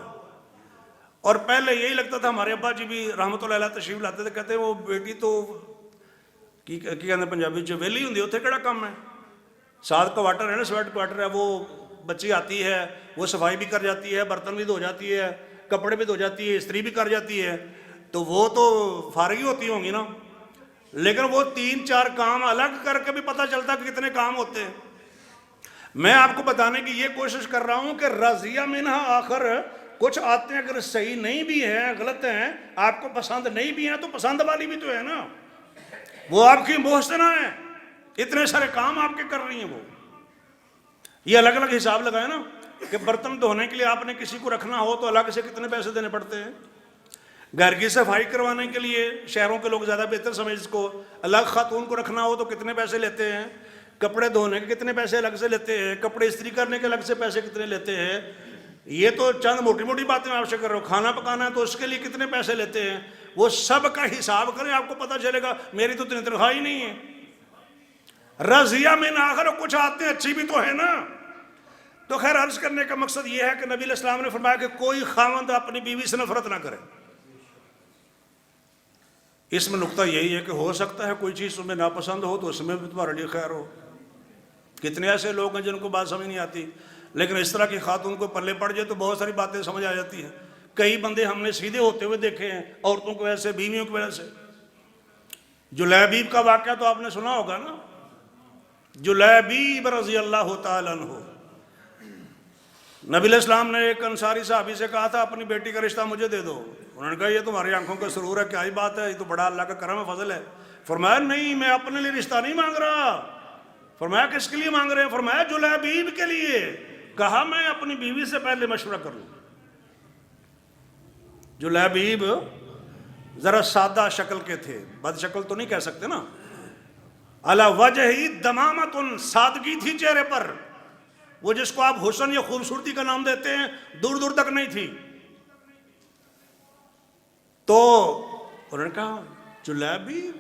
اور پہلے یہی لگتا تھا، ہمارے ابا جی بھی رحمت اللہ علیہ تشریف لاتے تھے، کہتے ہیں وہ بیٹی تو کی کہتے پنجابی جو ویلی ہوندی اتنے کیڑا کام ہے، 7 کوارٹر ہے نا، 7 کوارٹر ہے، وہ بچی آتی ہے، وہ صفائی بھی کر جاتی ہے، برتن بھی دھو جاتی ہے، کپڑے بھی دھو جاتی ہے، استری بھی کر جاتی ہے، تو وہ تو فارغ ہی ہوتی ہوں گی نا، لیکن وہ 3-4 کام الگ کر کے بھی پتہ چلتا کہ کتنے کام ہوتے ہیں۔ میں آپ کو بتانے کی یہ کوشش کر رہا ہوں کہ رضیہ منہا آخر، کچھ آتے ہیں اگر صحیح نہیں بھی ہیں، غلط ہیں، آپ کو پسند نہیں بھی ہیں، تو پسند والی بھی تو ہے نا، وہ آپ کی محسنہ ہیں، اتنے سارے کام آپ کے کر رہی ہیں وہ۔ یہ الگ الگ حساب لگائے نا کہ برتن دھونے کے لیے آپ نے کسی کو رکھنا ہو تو الگ سے کتنے پیسے دینے پڑتے ہیں، گھر کی صفائی کروانے کے لیے شہروں کے لوگ زیادہ بہتر سمجھ اس کو، الگ خاتون کو رکھنا ہو تو کتنے پیسے لیتے ہیں، کپڑے دھونے کے کتنے پیسے الگ سے لیتے ہیں، کپڑے استری کرنے کے الگ سے پیسے کتنے لیتے ہیں۔ یہ تو چند موٹی موٹی باتیں میں آپ سے کر رہا ہوں، کھانا پکانا ہے تو اس کے لیے کتنے پیسے لیتے ہیں، وہ سب کا حساب کریں، آپ کو پتہ چلے گا میری تو اتنی تنخواہ ہی نہیں ہے۔ رضیہ من آخر، کچھ آتے ہیں اچھی بھی تو ہے نا۔ تو خیر عرض کرنے کا مقصد یہ ہے کہ نبی علیہ السلام نے فرمایا کہ کوئی خاوند اپنی بیوی سے نفرت نہ کرے۔ اس میں نقطہ یہی ہے کہ ہو سکتا ہے کوئی چیز تمہیں ناپسند ہو تو اس میں بھی تمہارے لیے خیر ہو۔ کتنے ایسے لوگ ہیں جن کو بات سمجھ نہیں آتی، لیکن اس طرح کی خاتون کو پلے پڑ جائے تو بہت ساری باتیں سمجھ آ جاتی ہیں۔ کئی بندے ہم نے سیدھے ہوتے ہوئے دیکھے ہیں عورتوں کو ویسے، بیویوں کی وجہ سے۔ جلیبیب کا واقعہ تو آپ نے سنا ہوگا نا، جلیبیب رضی اللہ تعالیٰ عنہ، نبی علیہ السلام نے ایک انصاری صحابی سے کہا تھا اپنی بیٹی کا رشتہ مجھے دے دو، انہوں نے کہا یہ تمہاری آنکھوں کا سرور ہے، کیا ہی بات ہے، یہ تو بڑا اللہ کا کرم ہے، فضل ہے۔ فرمایا نہیں، میں اپنے لیے رشتہ نہیں مانگ رہا۔ فرمایا کس کے لیے مانگ رہے ہیں؟ فرمایا جلیبیب کے لیے۔ کہا میں اپنی بیوی سے پہلے مشورہ کر لوں۔ جلیبیب ذرا سادہ شکل کے تھے، بد شکل تو نہیں کہہ سکتے نا، علی وجہی دمامت، سادگی تھی چہرے پر، وہ جس کو آپ حسن یا خوبصورتی کا نام دیتے ہیں دور دور تک نہیں تھی۔ تو انہوں نے کہا جلیبیب،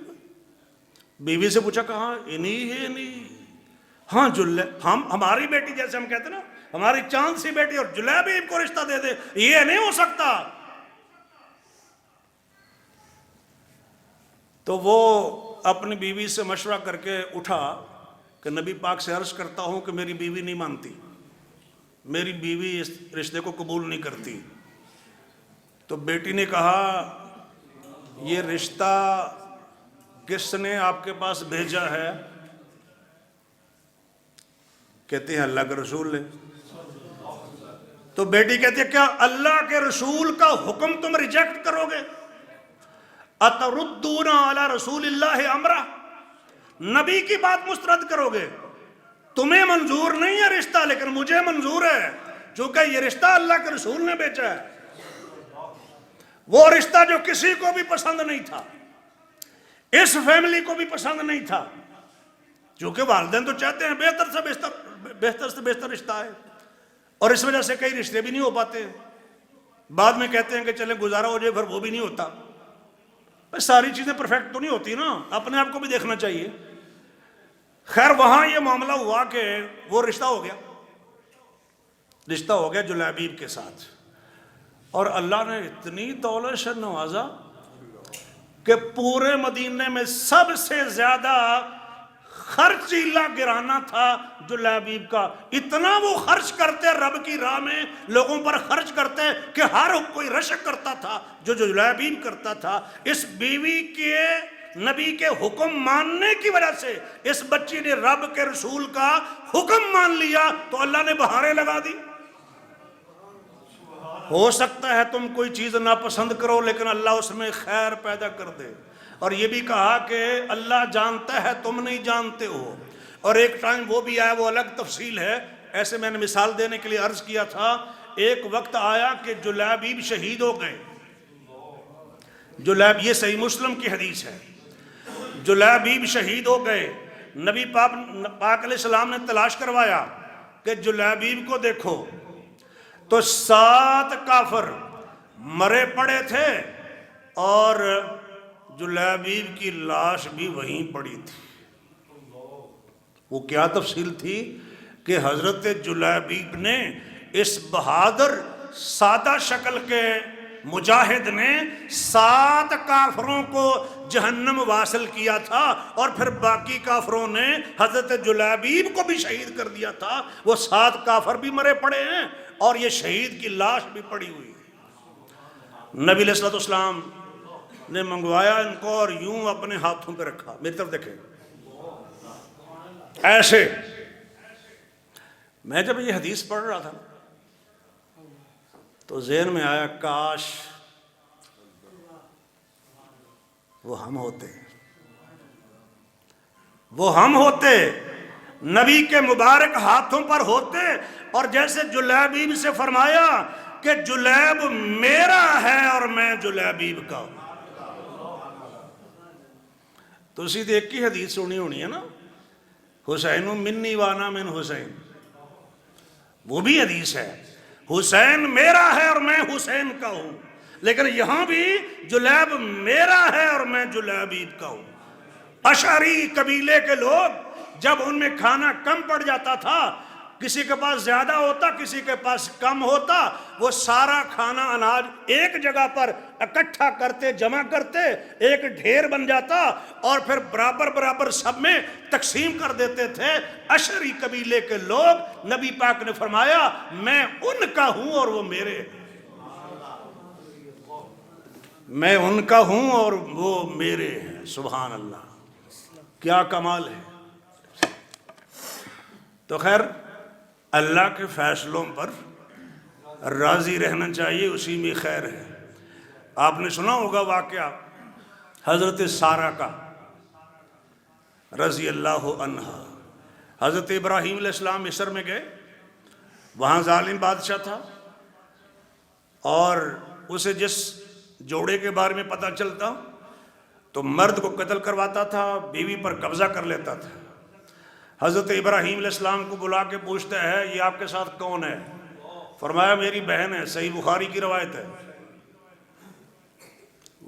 بیوی سے پوچھا کہاں؟ انہی ہے انہی، ہاں ہماری بیٹی، جیسے ہم کہتے ہیں نا ہماری چاند سی بیٹی، اور جلیبیب کو رشتہ دے دے، یہ نہیں ہو سکتا۔ تو وہ اپنی بیوی سے مشورہ کر کے اٹھا کہ نبی پاک سے عرض کرتا ہوں کہ میری بیوی نہیں مانتی، میری بیوی اس رشتے کو قبول نہیں کرتی۔ تو بیٹی نے کہا یہ رشتہ کس نے آپ کے پاس بھیجا ہے؟ کہتے ہیں اللہ کے رسول نے۔ تو بیٹی کہتی ہے کیا اللہ کے رسول کا حکم تم ریجیکٹ کرو گے؟ اتردون علی رسول اللہ امرہ، نبی کی بات مسترد کرو گے؟ تمہیں منظور نہیں ہے رشتہ، لیکن مجھے منظور ہے، چونکہ یہ رشتہ اللہ کے رسول نے بھیجا ہے۔ وہ رشتہ جو کسی کو بھی پسند نہیں تھا، اس فیملی کو بھی پسند نہیں تھا، چونکہ والدین تو چاہتے ہیں بہتر سے بہتر رشتہ ہے، اور اس وجہ سے کئی رشتے بھی نہیں ہو پاتے، بعد میں کہتے ہیں کہ چلیں گزارا ہو جائے، پھر وہ بھی نہیں ہوتا۔ بس ساری چیزیں پرفیکٹ تو نہیں ہوتی نا، اپنے آپ کو بھی دیکھنا چاہیے۔ خیر وہاں یہ معاملہ ہوا کہ وہ رشتہ ہو گیا جلیبیب کے ساتھ، اور اللہ نے اتنی دولت سے نوازا کہ پورے مدینے میں سب سے زیادہ خرچیلا گرانا تھا جلیبیب کا۔ اتنا وہ خرچ کرتے رب کی راہ میں، لوگوں پر خرچ کرتے کہ ہر کوئی رشک کرتا تھا جو جلیبیب کرتا تھا۔ اس بیوی کے نبی کے حکم ماننے کی وجہ سے اس بچی نے رب کے رسول کا حکم مان لیا تو اللہ نے بہاریں لگا دی۔ ہو سکتا ہے تم کوئی چیز ناپسند کرو، لیکن اللہ اس میں خیر پیدا کر دے۔ اور یہ بھی کہا کہ اللہ جانتا ہے تم نہیں جانتے ہو، اور ایک ٹائم وہ بھی آیا، وہ الگ تفصیل ہے۔ ایسے میں نے مثال دینے کے لیے عرض کیا تھا، ایک وقت آیا کہ جلیبیب شہید ہو گئے۔ یہ صحیح مسلم کی حدیث ہے، جلیبیب شہید ہو گئے۔ نبی پاک علیہ السلام نے تلاش کروایا کہ جلیبیب کو دیکھو، تو 7 کافر مرے پڑے تھے اور جلیبیب کی لاش بھی وہیں پڑی تھی۔ وہ کیا تفصیل تھی کہ حضرت جلیبیب نے، اس بہادر سادہ شکل کے مجاہد نے 7 کافروں کو جہنم واصل کیا تھا، اور پھر باقی کافروں نے حضرت جلیبیب کو بھی شہید کر دیا تھا۔ وہ 7 کافر بھی مرے پڑے ہیں اور یہ شہید کی لاش بھی پڑی ہوئی۔ نبی علیہ السلام نے منگوایا ان کو اور یوں اپنے ہاتھوں پہ رکھا، میری طرف دیکھیں ایسے۔ میں جب یہ حدیث پڑھ رہا تھا تو ذہن میں آیا کاش وہ ہم ہوتے، نبی کے مبارک ہاتھوں پر ہوتے، اور جیسے جلیبیب سے فرمایا کہ جلیب میرا ہے اور میں جلیبیب کا ہوں۔ تو اسی ایک کی حدیث سنی ہونی ہے نا، حسین منی وانا من حسین، وہ بھی حدیث ہے، حسین میرا ہے اور میں حسین کا ہوں۔ لیکن یہاں بھی جلیب میرا ہے اور میں جلیبیب کا ہوں۔ اشعری قبیلے کے لوگ جب ان میں کھانا کم پڑ جاتا تھا، کسی کے پاس زیادہ ہوتا کسی کے پاس کم ہوتا، وہ سارا کھانا اناج ایک جگہ پر اکٹھا کرتے، جمع کرتے، ایک ڈھیر بن جاتا اور پھر برابر برابر سب میں تقسیم کر دیتے تھے۔ اشعری قبیلے کے لوگ، نبی پاک نے فرمایا میں ان کا ہوں اور وہ میرے ہیں، میں ان کا ہوں اور وہ میرے ہیں۔ سبحان اللہ، کیا کمال ہے۔ تو خیر اللہ کے فیصلوں پر راضی رہنا چاہیے، اسی میں خیر ہے۔ آپ نے سنا ہوگا واقعہ حضرت سارہ کا رضی اللہ عنہا۔ حضرت ابراہیم علیہ السلام مصر میں گئے، وہاں ظالم بادشاہ تھا، اور اسے جس جوڑے کے بارے میں پتہ چلتا تو مرد کو قتل کرواتا تھا، بیوی پر قبضہ کر لیتا تھا۔ حضرت ابراہیم علیہ السلام کو بلا کے پوچھتا ہے یہ آپ کے ساتھ کون ہے؟ فرمایا میری بہن ہے، صحیح بخاری کی روایت ہے۔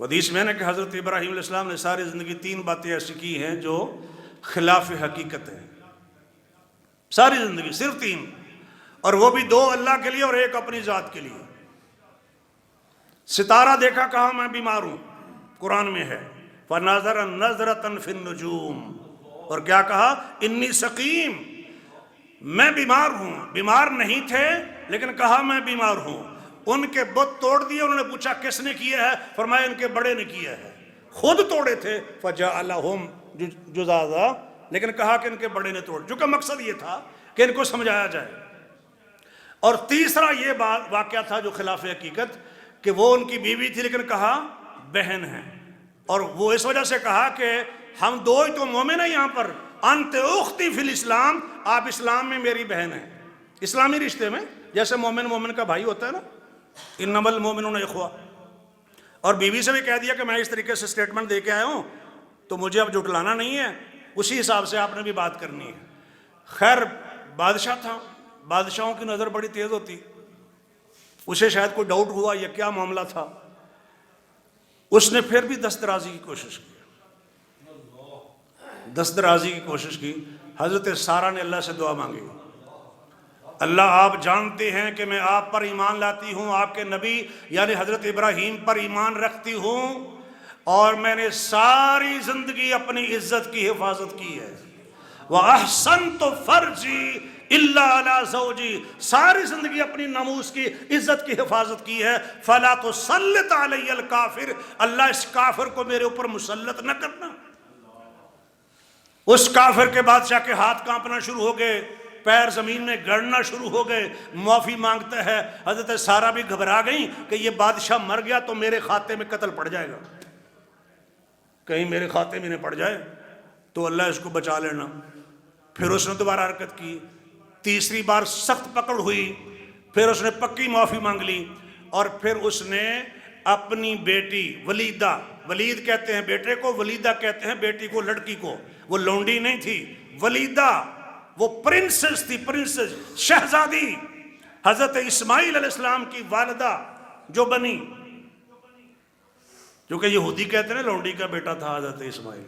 حدیث میں نے کہ حضرت ابراہیم علیہ السلام نے ساری زندگی 3 باتیں ایسی کی ہیں جو خلاف حقیقت ہیں، ساری زندگی صرف 3، اور وہ بھی 2 اللہ کے لیے اور 1 اپنی ذات کے لیے۔ ستارہ دیکھا، کہا میں بیمار ہوں، قرآن میں ہے فَنَظَرَ نَظْرَةً فِي النُّجُومِ، اور کیا کہا انی سقیم، میں بیمار ہوں، بیمار نہیں تھے لیکن کہا میں بیمار ہوں۔ ان کے بت توڑ دیے. انہوں نے پوچھا کس نے کیا ہے؟ فرمایا ان کے بڑے نے کیا ہے. خود توڑے تھے فجعلہم جذاذا، لیکن کہا کہ ان کے بڑے نے توڑ، چونکہ مقصد یہ تھا کہ ان کو سمجھایا جائے. اور تیسرا یہ واقعہ تھا جو خلاف حقیقت، کہ وہ ان کی بیوی تھی لیکن کہا بہن ہے، اور وہ اس وجہ سے کہا کہ ہم دو ہی تو مومن ہیں یہاں پر. انت اختی فی الاسلام، آپ اسلام میں میری بہن ہیں. اسلامی رشتے میں جیسے مومن کا بھائی ہوتا ہے نا، انما المؤمنون اخوہ. اور بیوی سے بھی کہہ دیا کہ میں اس طریقے سے سٹیٹمنٹ دے کے آیا ہوں تو مجھے اب جھٹلانا نہیں ہے، اسی حساب سے آپ نے بھی بات کرنی ہے. خیر بادشاہ تھا، بادشاہوں کی نظر بڑی تیز ہوتی، اسے شاید کوئی ڈاؤٹ ہوا یا کیا معاملہ تھا. اس نے پھر بھی دسترازی کی کوشش کی، دسترازی کی کوشش کی. حضرت سارہ نے اللہ سے دعا مانگی، اللہ آپ جانتے ہیں کہ میں آپ پر ایمان لاتی ہوں، آپ کے نبی یعنی حضرت ابراہیم پر ایمان رکھتی ہوں، اور میں نے ساری زندگی اپنی عزت کی حفاظت کی ہے. وَأَحْسَنْتُ فَرْجِي إِلَّا عَلَىٰ زَوْجِي، ساری زندگی اپنی ناموس کی عزت کی حفاظت کی ہے. فَلَا تُسَلِّطْ عَلَيَّ الْكَافِرِ، اللہ اس کافر کو میرے اوپر مسلط نہ کرنا. اس کافر کے بادشاہ کے ہاتھ کانپنا شروع ہو گئے، پیر زمین میں گڑنا شروع ہو گئے. معافی مانگتا ہے. حضرت سارہ بھی گھبرا گئیں کہ یہ بادشاہ مر گیا تو میرے کھاتے میں قتل پڑ جائے گا، کہیں میرے کھاتے میں نہ پڑ جائے تو اللہ اس کو بچا لینا. پھر اس نے دوبارہ حرکت کی، تیسری بار سخت پکڑ ہوئی، پھر اس نے پکی معافی مانگ لی. اور پھر اس نے اپنی بیٹی ولیدہ، ولید کہتے ہیں بیٹے کو، ولیدہ کہتے ہیں بیٹی کو، لڑکی کو. وہ لونڈی نہیں تھی، ولیدہ وہ پرنسس تھی، پرنسس شہزادی، حضرت اسماعیل علیہ السلام کی والدہ جو بنی، کیونکہ یہودی کہتے ہیں لونڈی کا بیٹا تھا حضرت اسماعیل.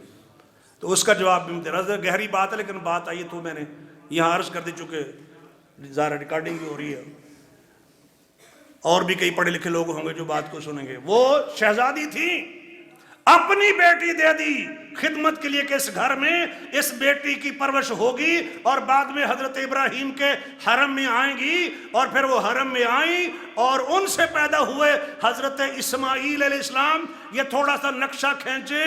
تو اس کا جواب بھی تیرا گہری بات ہے، لیکن بات آئی تو میں نے یہاں عرض کر دی، چونکہ ظاہر ریکارڈنگ بھی ہو رہی ہے، اور بھی کئی پڑھے لکھے لوگ ہوں گے جو بات کو سنیں گے. وہ شہزادی تھی، اپنی بیٹی دے دی خدمت کے لیے کہ اس گھر میں اس بیٹی کی پرورش ہوگی، اور بعد میں حضرت ابراہیم کے حرم میں آئیں گی. اور پھر وہ حرم میں آئیں اور ان سے پیدا ہوئے حضرت اسماعیل علیہ السلام. یہ تھوڑا سا نقشہ کھینچے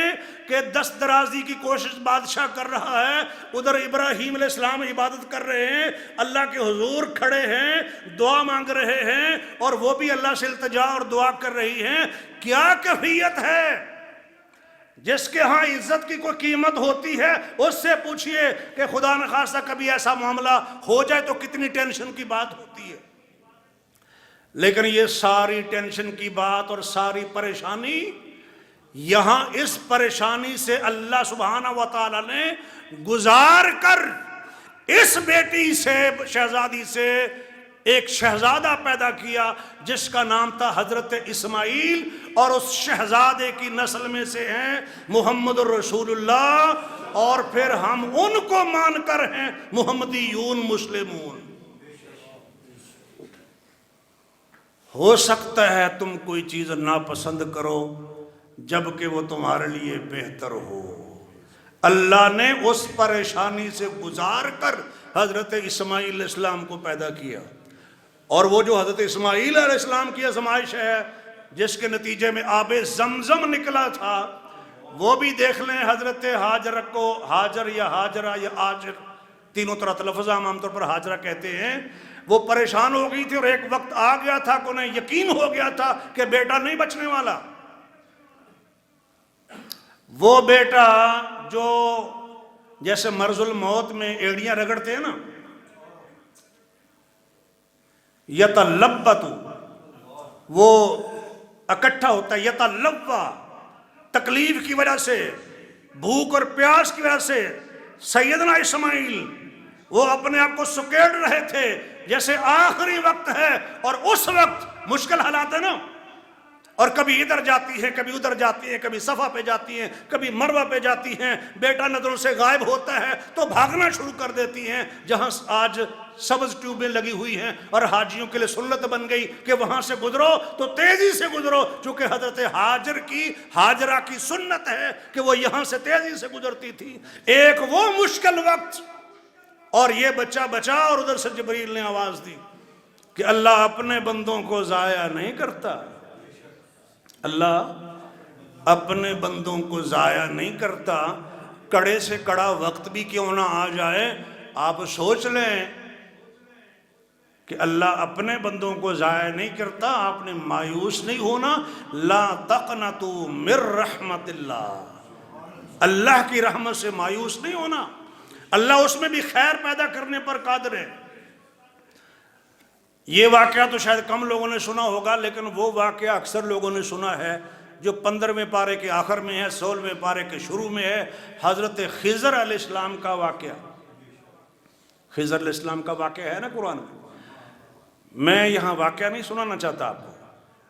کہ دست درازی کی کوشش بادشاہ کر رہا ہے، ادھر ابراہیم علیہ السلام عبادت کر رہے ہیں، اللہ کے حضور کھڑے ہیں، دعا مانگ رہے ہیں، اور وہ بھی اللہ سے التجا اور دعا کر رہی ہیں. کیا کیفیت ہے؟ جس کے ہاں عزت کی کوئی قیمت ہوتی ہے اس سے پوچھئے کہ خدا نخواستہ کبھی ایسا معاملہ ہو جائے تو کتنی ٹینشن کی بات ہوتی ہے. لیکن یہ ساری ٹینشن کی بات اور ساری پریشانی، یہاں اس پریشانی سے اللہ سبحانہ و تعالی نے گزار کر اس بیٹی سے، شہزادی سے ایک شہزادہ پیدا کیا جس کا نام تھا حضرت اسماعیل. اور اس شہزادے کی نسل میں سے ہیں محمد الرسول اللہ، اور پھر ہم ان کو مان کر ہیں محمدیون مسلمون. ہو سکتا ہے تم کوئی چیز ناپسند کرو جبکہ وہ تمہارے لیے بہتر ہو. اللہ نے اس پریشانی سے گزار کر حضرت اسماعیل علیہ السلام کو پیدا کیا. اور وہ جو حضرت اسماعیل علیہ السلام کی آزمائش ہے جس کے نتیجے میں آب زمزم نکلا تھا، وہ بھی دیکھ لیں. حضرت ہاجر کو، ہاجر یا ہاجرہ یا آجر، تینوں طرح لفظ عام طور پر ہاجرہ کہتے ہیں، وہ پریشان ہو گئی تھی اور ایک وقت آ گیا تھا کہ انہیں یقین ہو گیا تھا کہ بیٹا نہیں بچنے والا. وہ بیٹا جو جیسے مرض الموت میں ایڑیاں رگڑتے ہیں نا، یتلبت، وہ اکٹھا ہوتا ہے، یتلوا، تکلیف کی وجہ سے، بھوک اور پیاس کی وجہ سے سیدنا اسماعیل وہ اپنے آپ کو سکیڑ رہے تھے جیسے آخری وقت ہے. اور اس وقت مشکل حالات ہے نا، اور کبھی ادھر جاتی ہیں، کبھی ادھر جاتی ہیں، کبھی صفا پہ جاتی ہیں، کبھی مروہ پہ جاتی ہیں. بیٹا نظروں سے غائب ہوتا ہے تو بھاگنا شروع کر دیتی ہیں. جہاں آج سبز ٹیوبیں لگی ہوئی ہیں اور حاجیوں کے لیے سنت بن گئی کہ وہاں سے گزرو تو تیزی سے گزرو، چونکہ حضرت ہاجرہ کی سنت ہے کہ وہ یہاں سے تیزی سے گزرتی تھی. ایک وہ مشکل وقت، اور یہ بچہ بچا، اور ادھر سے جبریل نے آواز دی کہ اللہ اپنے بندوں کو ضائع نہیں کرتا، اللہ اپنے بندوں کو ضائع نہیں کرتا۔ کڑے سے کڑا وقت بھی کیوں نہ آ جائے، آپ سوچ لیں کہ اللہ اپنے بندوں کو ضائع نہیں کرتا۔ آپ نے مایوس نہیں ہونا، لا تقنطوا من رحمت اللہ، اللہ کی رحمت سے مایوس نہیں ہونا، اللہ اس میں بھی خیر پیدا کرنے پر قادر ہے۔ یہ واقعہ تو شاید کم لوگوں نے سنا ہوگا، لیکن وہ واقعہ اکثر لوگوں نے سنا ہے جو 15ویں پارے کے آخر میں ہے، 16ویں پارے کے شروع میں ہے، حضرت خضر علیہ السلام کا واقعہ۔ خضر علیہ السلام کا واقعہ ہے نا قرآن میں۔ میں یہاں واقعہ نہیں سنانا چاہتا آپ کو،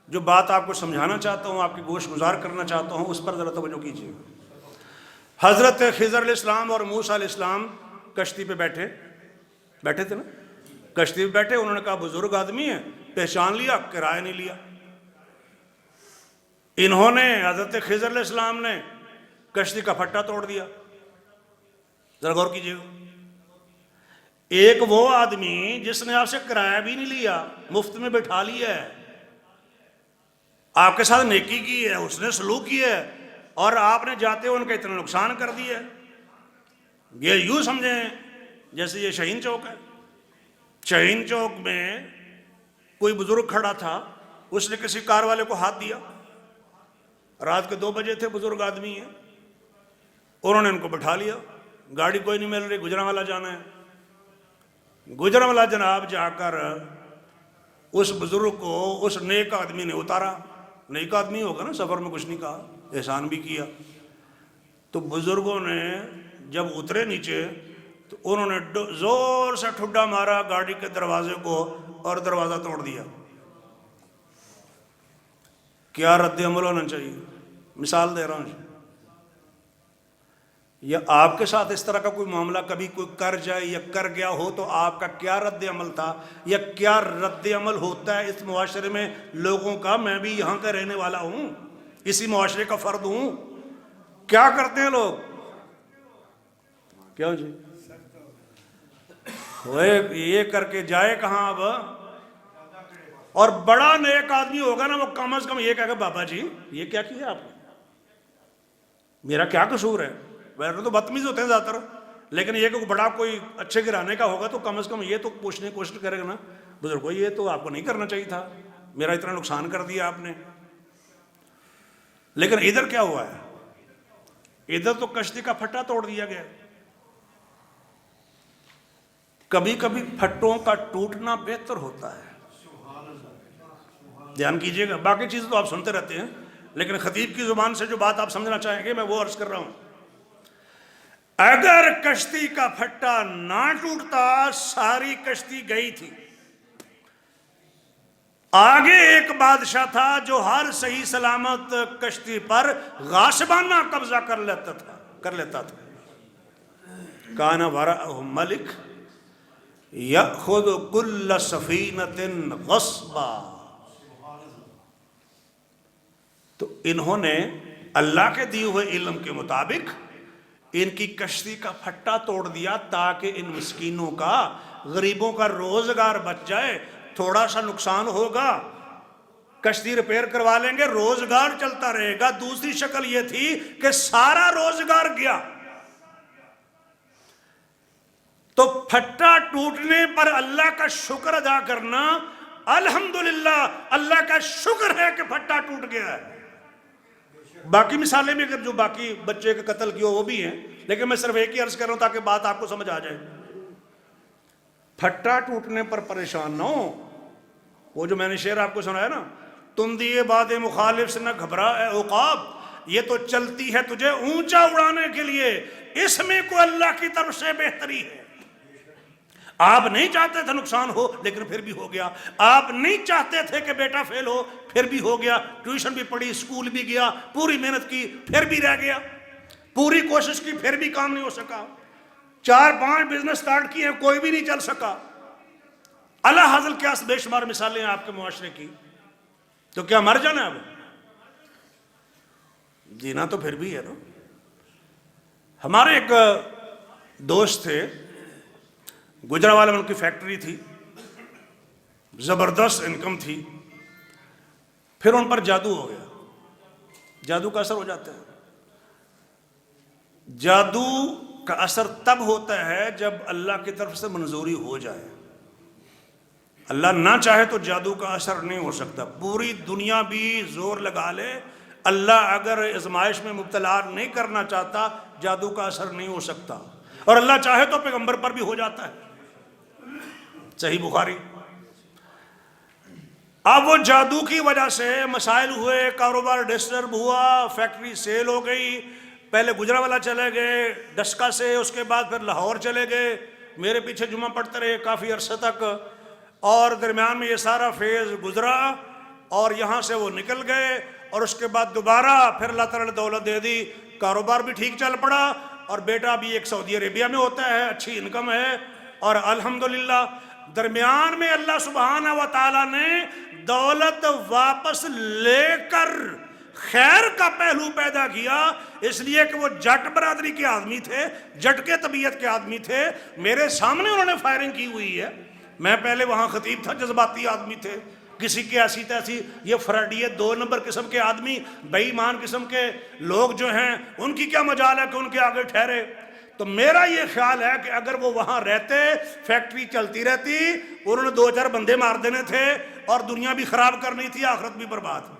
جو بات آپ کو سمجھانا چاہتا ہوں، آپ کی گوش گزار کرنا چاہتا ہوں، اس پر ذرا توجہ کیجیے۔ حضرت خضر علیہ السلام اور موسیٰ علیہ السلام کشتی پہ بیٹھے تھے نا، کشتی پہ بیٹھے، انہوں نے کہا بزرگ آدمی ہے، پہچان لیا، کرایہ نہیں لیا۔ انہوں نے، حضرت خضر علیہ السلام نے کشتی کا پھٹا توڑ دیا۔ ذرا غور کیجیے گا، ایک وہ آدمی جس نے آپ سے کرایہ بھی نہیں لیا، مفت میں بٹھا لیا ہے، آپ کے ساتھ نیکی کی ہے، اس نے سلوک کی ہے، اور آپ نے جاتے ہوئے ان کا اتنا نقصان کر دیا ہے۔ یہ یوں سمجھیں جیسے یہ شاہین چوک ہے، شاہین چوک میں کوئی بزرگ کھڑا تھا، اس نے کسی کار والے کو ہاتھ دیا، رات کے 2 بجے تھے، بزرگ آدمی ہیں، انہوں نے ان کو بٹھا لیا، گاڑی کوئی نہیں مل رہی، گجرانوالہ جانا ہے۔ گجرانوالہ جناب جا کر اس بزرگ کو اس نیک آدمی نے اتارا، نیک آدمی ہوگا نا، سفر میں کچھ نہیں کہا، احسان بھی کیا۔ تو بزرگوں نے جب اترے نیچے تو انہوں نے زور سے ٹھڈا مارا گاڑی کے دروازے کو اور دروازہ توڑ دیا۔ کیا رد عمل ہونا چاہیے؟ مثال دے رہا ہوں، یا آپ کے ساتھ اس طرح کا کوئی معاملہ کبھی کوئی کر جائے یا کر گیا ہو تو آپ کا کیا رد عمل تھا یا کیا رد عمل ہوتا ہے اس معاشرے میں لوگوں کا؟ میں بھی یہاں کا رہنے والا ہوں، اسی معاشرے کا فرد ہوں۔ کیا کرتے ہیں لوگ؟ کیوں جی یہ کر کے جائے کہاں اب؟ اور بڑا نیک آدمی ہوگا نا، وہ کم از کم یہ کہے گا بابا جی یہ کیا کیا آپ نے، میرا کیا قصور ہے؟ ویسے تو بدتمیز ہوتے ہیں زیادہ تر، لیکن یہ کہ بڑا کوئی اچھے گرانے کا ہوگا تو کم از کم یہ تو پوچھنے کی کوشش کرے گا نا، بزرگو یہ تو آپ کو نہیں کرنا چاہیے تھا، میرا اتنا نقصان کر دیا آپ نے۔ لیکن ادھر کیا ہوا ہے؟ ادھر تو کشتی کا پھٹا توڑ دیا گیا۔ کبھی کبھی پھٹوں کا ٹوٹنا بہتر ہوتا ہے، دھیان کیجئے گا۔ باقی چیزیں تو آپ سنتے رہتے ہیں، لیکن خطیب کی زبان سے جو بات آپ سمجھنا چاہیں گے میں وہ عرض کر رہا ہوں۔ اگر کشتی کا پھٹا نہ ٹوٹتا، ساری کشتی گئی تھی۔ آگے ایک بادشاہ تھا جو ہر صحیح سلامت کشتی پر غاصبانہ قبضہ کر لیتا تھا۔ کان وراءہ ملک یأخذ کل سفینۃ غصبا۔ تو انہوں نے اللہ کے دیے ہوئے علم کے مطابق ان کی کشتی کا پھٹا توڑ دیا تاکہ ان مسکینوں کا، غریبوں کا روزگار بچ جائے۔ تھوڑا سا نقصان ہوگا، کشتی ریپیئر کروا لیں گے، روزگار چلتا رہے گا۔ دوسری شکل یہ تھی کہ سارا روزگار گیا۔ تو پھٹا ٹوٹنے پر اللہ کا شکر ادا کرنا، الحمدللہ اللہ کا شکر ہے کہ پھٹا ٹوٹ گیا ہے۔ باقی مثالیں بھی اگر جو باقی بچے کے قتل کی ہو وہ بھی ہیں، لیکن میں صرف ایک ہی عرض کر رہا ہوں تاکہ بات آپ کو سمجھ آ جائے۔ پھٹا ٹوٹنے پر پریشان نہ ہو۔ وہ جو میں نے شعر آپ کو سنایا نا، تم دیے باد مخالف سے نہ گھبرا اے عقاب، یہ تو چلتی ہے تجھے اونچا اڑانے کے لیے، اس میں کوئی اللہ کی طرف سے بہتری ہے۔ آپ نہیں چاہتے تھے نقصان ہو لیکن پھر بھی ہو گیا، آپ نہیں چاہتے تھے کہ بیٹا فیل ہو پھر بھی ہو گیا، ٹیوشن بھی پڑھی، اسکول بھی گیا، پوری محنت کی پھر بھی رہ گیا، پوری کوشش کی پھر بھی کام نہیں ہو سکا، 4-5 بزنس سٹارٹ کیے ہیں کوئی بھی نہیں چل سکا۔ اللہ حاضر کیا بے شمار مثالیں ہیں آپ کے معاشرے کی، تو کیا مر جانا ہے اب؟ جینا تو پھر بھی ہے نا۔ ہمارے ایک دوست تھے، گجرانوالہ میں ان کی فیکٹری تھی، زبردست انکم تھی، پھر ان پر جادو ہو گیا. جادو کا اثر ہو جاتا ہے. جادو کا اثر تب ہوتا ہے جب اللہ کی طرف سے منظوری ہو جائے. اللہ نہ چاہے تو جادو کا اثر نہیں ہو سکتا. پوری دنیا بھی زور لگا لے، اللہ اگر آزمائش میں مبتلا نہیں کرنا چاہتا جادو کا اثر نہیں ہو سکتا. اور اللہ چاہے تو پیغمبر پر بھی ہو جاتا ہے. صحیح بخاری. اب وہ جادو کی وجہ سے مسائل ہوئے، کاروبار ڈسٹرب ہوا، فیکٹری سیل ہو گئی. پہلے گجرانوالہ چلے گئے ڈسکا سے، اس کے بعد پھر لاہور چلے گئے، میرے پیچھے جمعہ پڑھتے رہے کافی عرصے تک، اور درمیان میں یہ سارا فیز گزرا اور یہاں سے وہ نکل گئے. اور اس کے بعد دوبارہ پھر اللہ تعالیٰ نے دولت دے دی، کاروبار بھی ٹھیک چل پڑا، اور بیٹا بھی ایک سعودی عربیہ میں ہوتا ہے، اچھی انکم ہے. اور الحمدللہ درمیان میں اللہ سبحانہ و تعالیٰ نے دولت واپس لے کر خیر کا پہلو پیدا کیا، اس لیے کہ وہ جٹ برادری کے آدمی تھے، جٹ کے طبیعت کے آدمی تھے. میرے سامنے انہوں نے فائرنگ کی ہوئی ہے. میں پہلے وہاں خطیب تھا، جذباتی آدمی تھے، کسی کے ایسی تیسی، یہ فراڈیے 2 نمبر قسم کے آدمی، بے ایمان قسم کے لوگ جو ہیں، ان کی کیا مجال ہے کہ ان کے آگے ٹھہرے. تو میرا یہ خیال ہے کہ اگر وہ وہاں رہتے، فیکٹری چلتی رہتی، انہوں نے 2-4 بندے مار دینے تھے اور دنیا بھی خراب کرنی تھی، آخرت بھی برباد.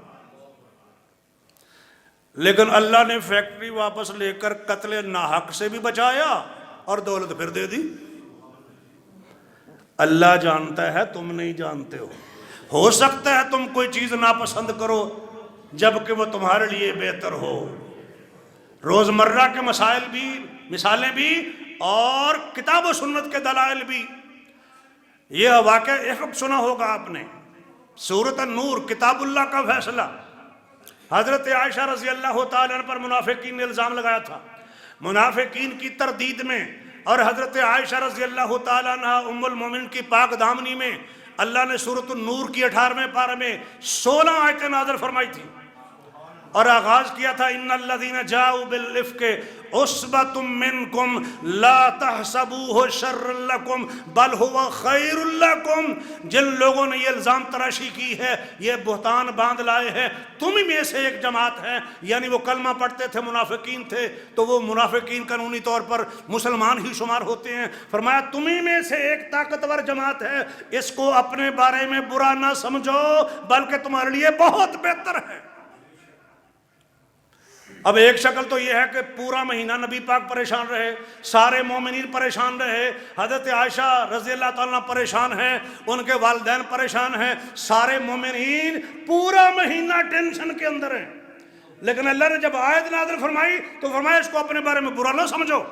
لیکن اللہ نے فیکٹری واپس لے کر قتل ناحق سے بھی بچایا اور دولت پھر دے دی. اللہ جانتا ہے، تم نہیں جانتے ہو سکتا ہے تم کوئی چیز ناپسند کرو جبکہ وہ تمہارے لیے بہتر ہو. روزمرہ کے مسائل بھی، مثالیں بھی، اور کتاب و سنت کے دلائل بھی. یہ واقعہ ایک وقت سنا ہوگا آپ نے، سورۃ النور، کتاب اللہ کا فیصلہ. حضرت عائشہ رضی اللہ تعالیٰ عنہ پر منافقین نے الزام لگایا تھا. منافقین کی تردید میں اور حضرت عائشہ رضی اللہ تعالیٰ عنہ ام المومنین کی پاک دامنی میں اللہ نے سورۃ النور کی 18ویں پارے میں 16 آیتیں نازل فرمائی تھی، اور آغاز کیا تھا ان الذین جاؤوا بالافک عصبۃ منکم لا تحسبوہ شرا لکم بل هو خیر لکم. جن لوگوں نے یہ الزام تراشی کی ہے، یہ بہتان باندھ لائے ہیں، تم ہی میں سے ایک جماعت ہے. یعنی وہ کلمہ پڑھتے تھے، منافقین تھے، تو وہ منافقین قانونی طور پر مسلمان ہی شمار ہوتے ہیں. فرمایا تم ہی میں سے ایک طاقتور جماعت ہے، اس کو اپنے بارے میں برا نہ سمجھو بلکہ تمہارے لیے بہت بہتر ہے. اب ایک شکل تو یہ ہے کہ پورا مہینہ نبی پاک پریشان رہے، سارے مومنین پریشان رہے، حضرت عائشہ رضی اللہ تعالیٰ پریشان ہیں، ان کے والدین پریشان ہیں، سارے مومنین پورا مہینہ ٹینشن کے اندر ہیں. لیکن اللہ نے جب آیت نازل فرمائی تو فرمایا اس کو اپنے بارے میں برا نہ سمجھو.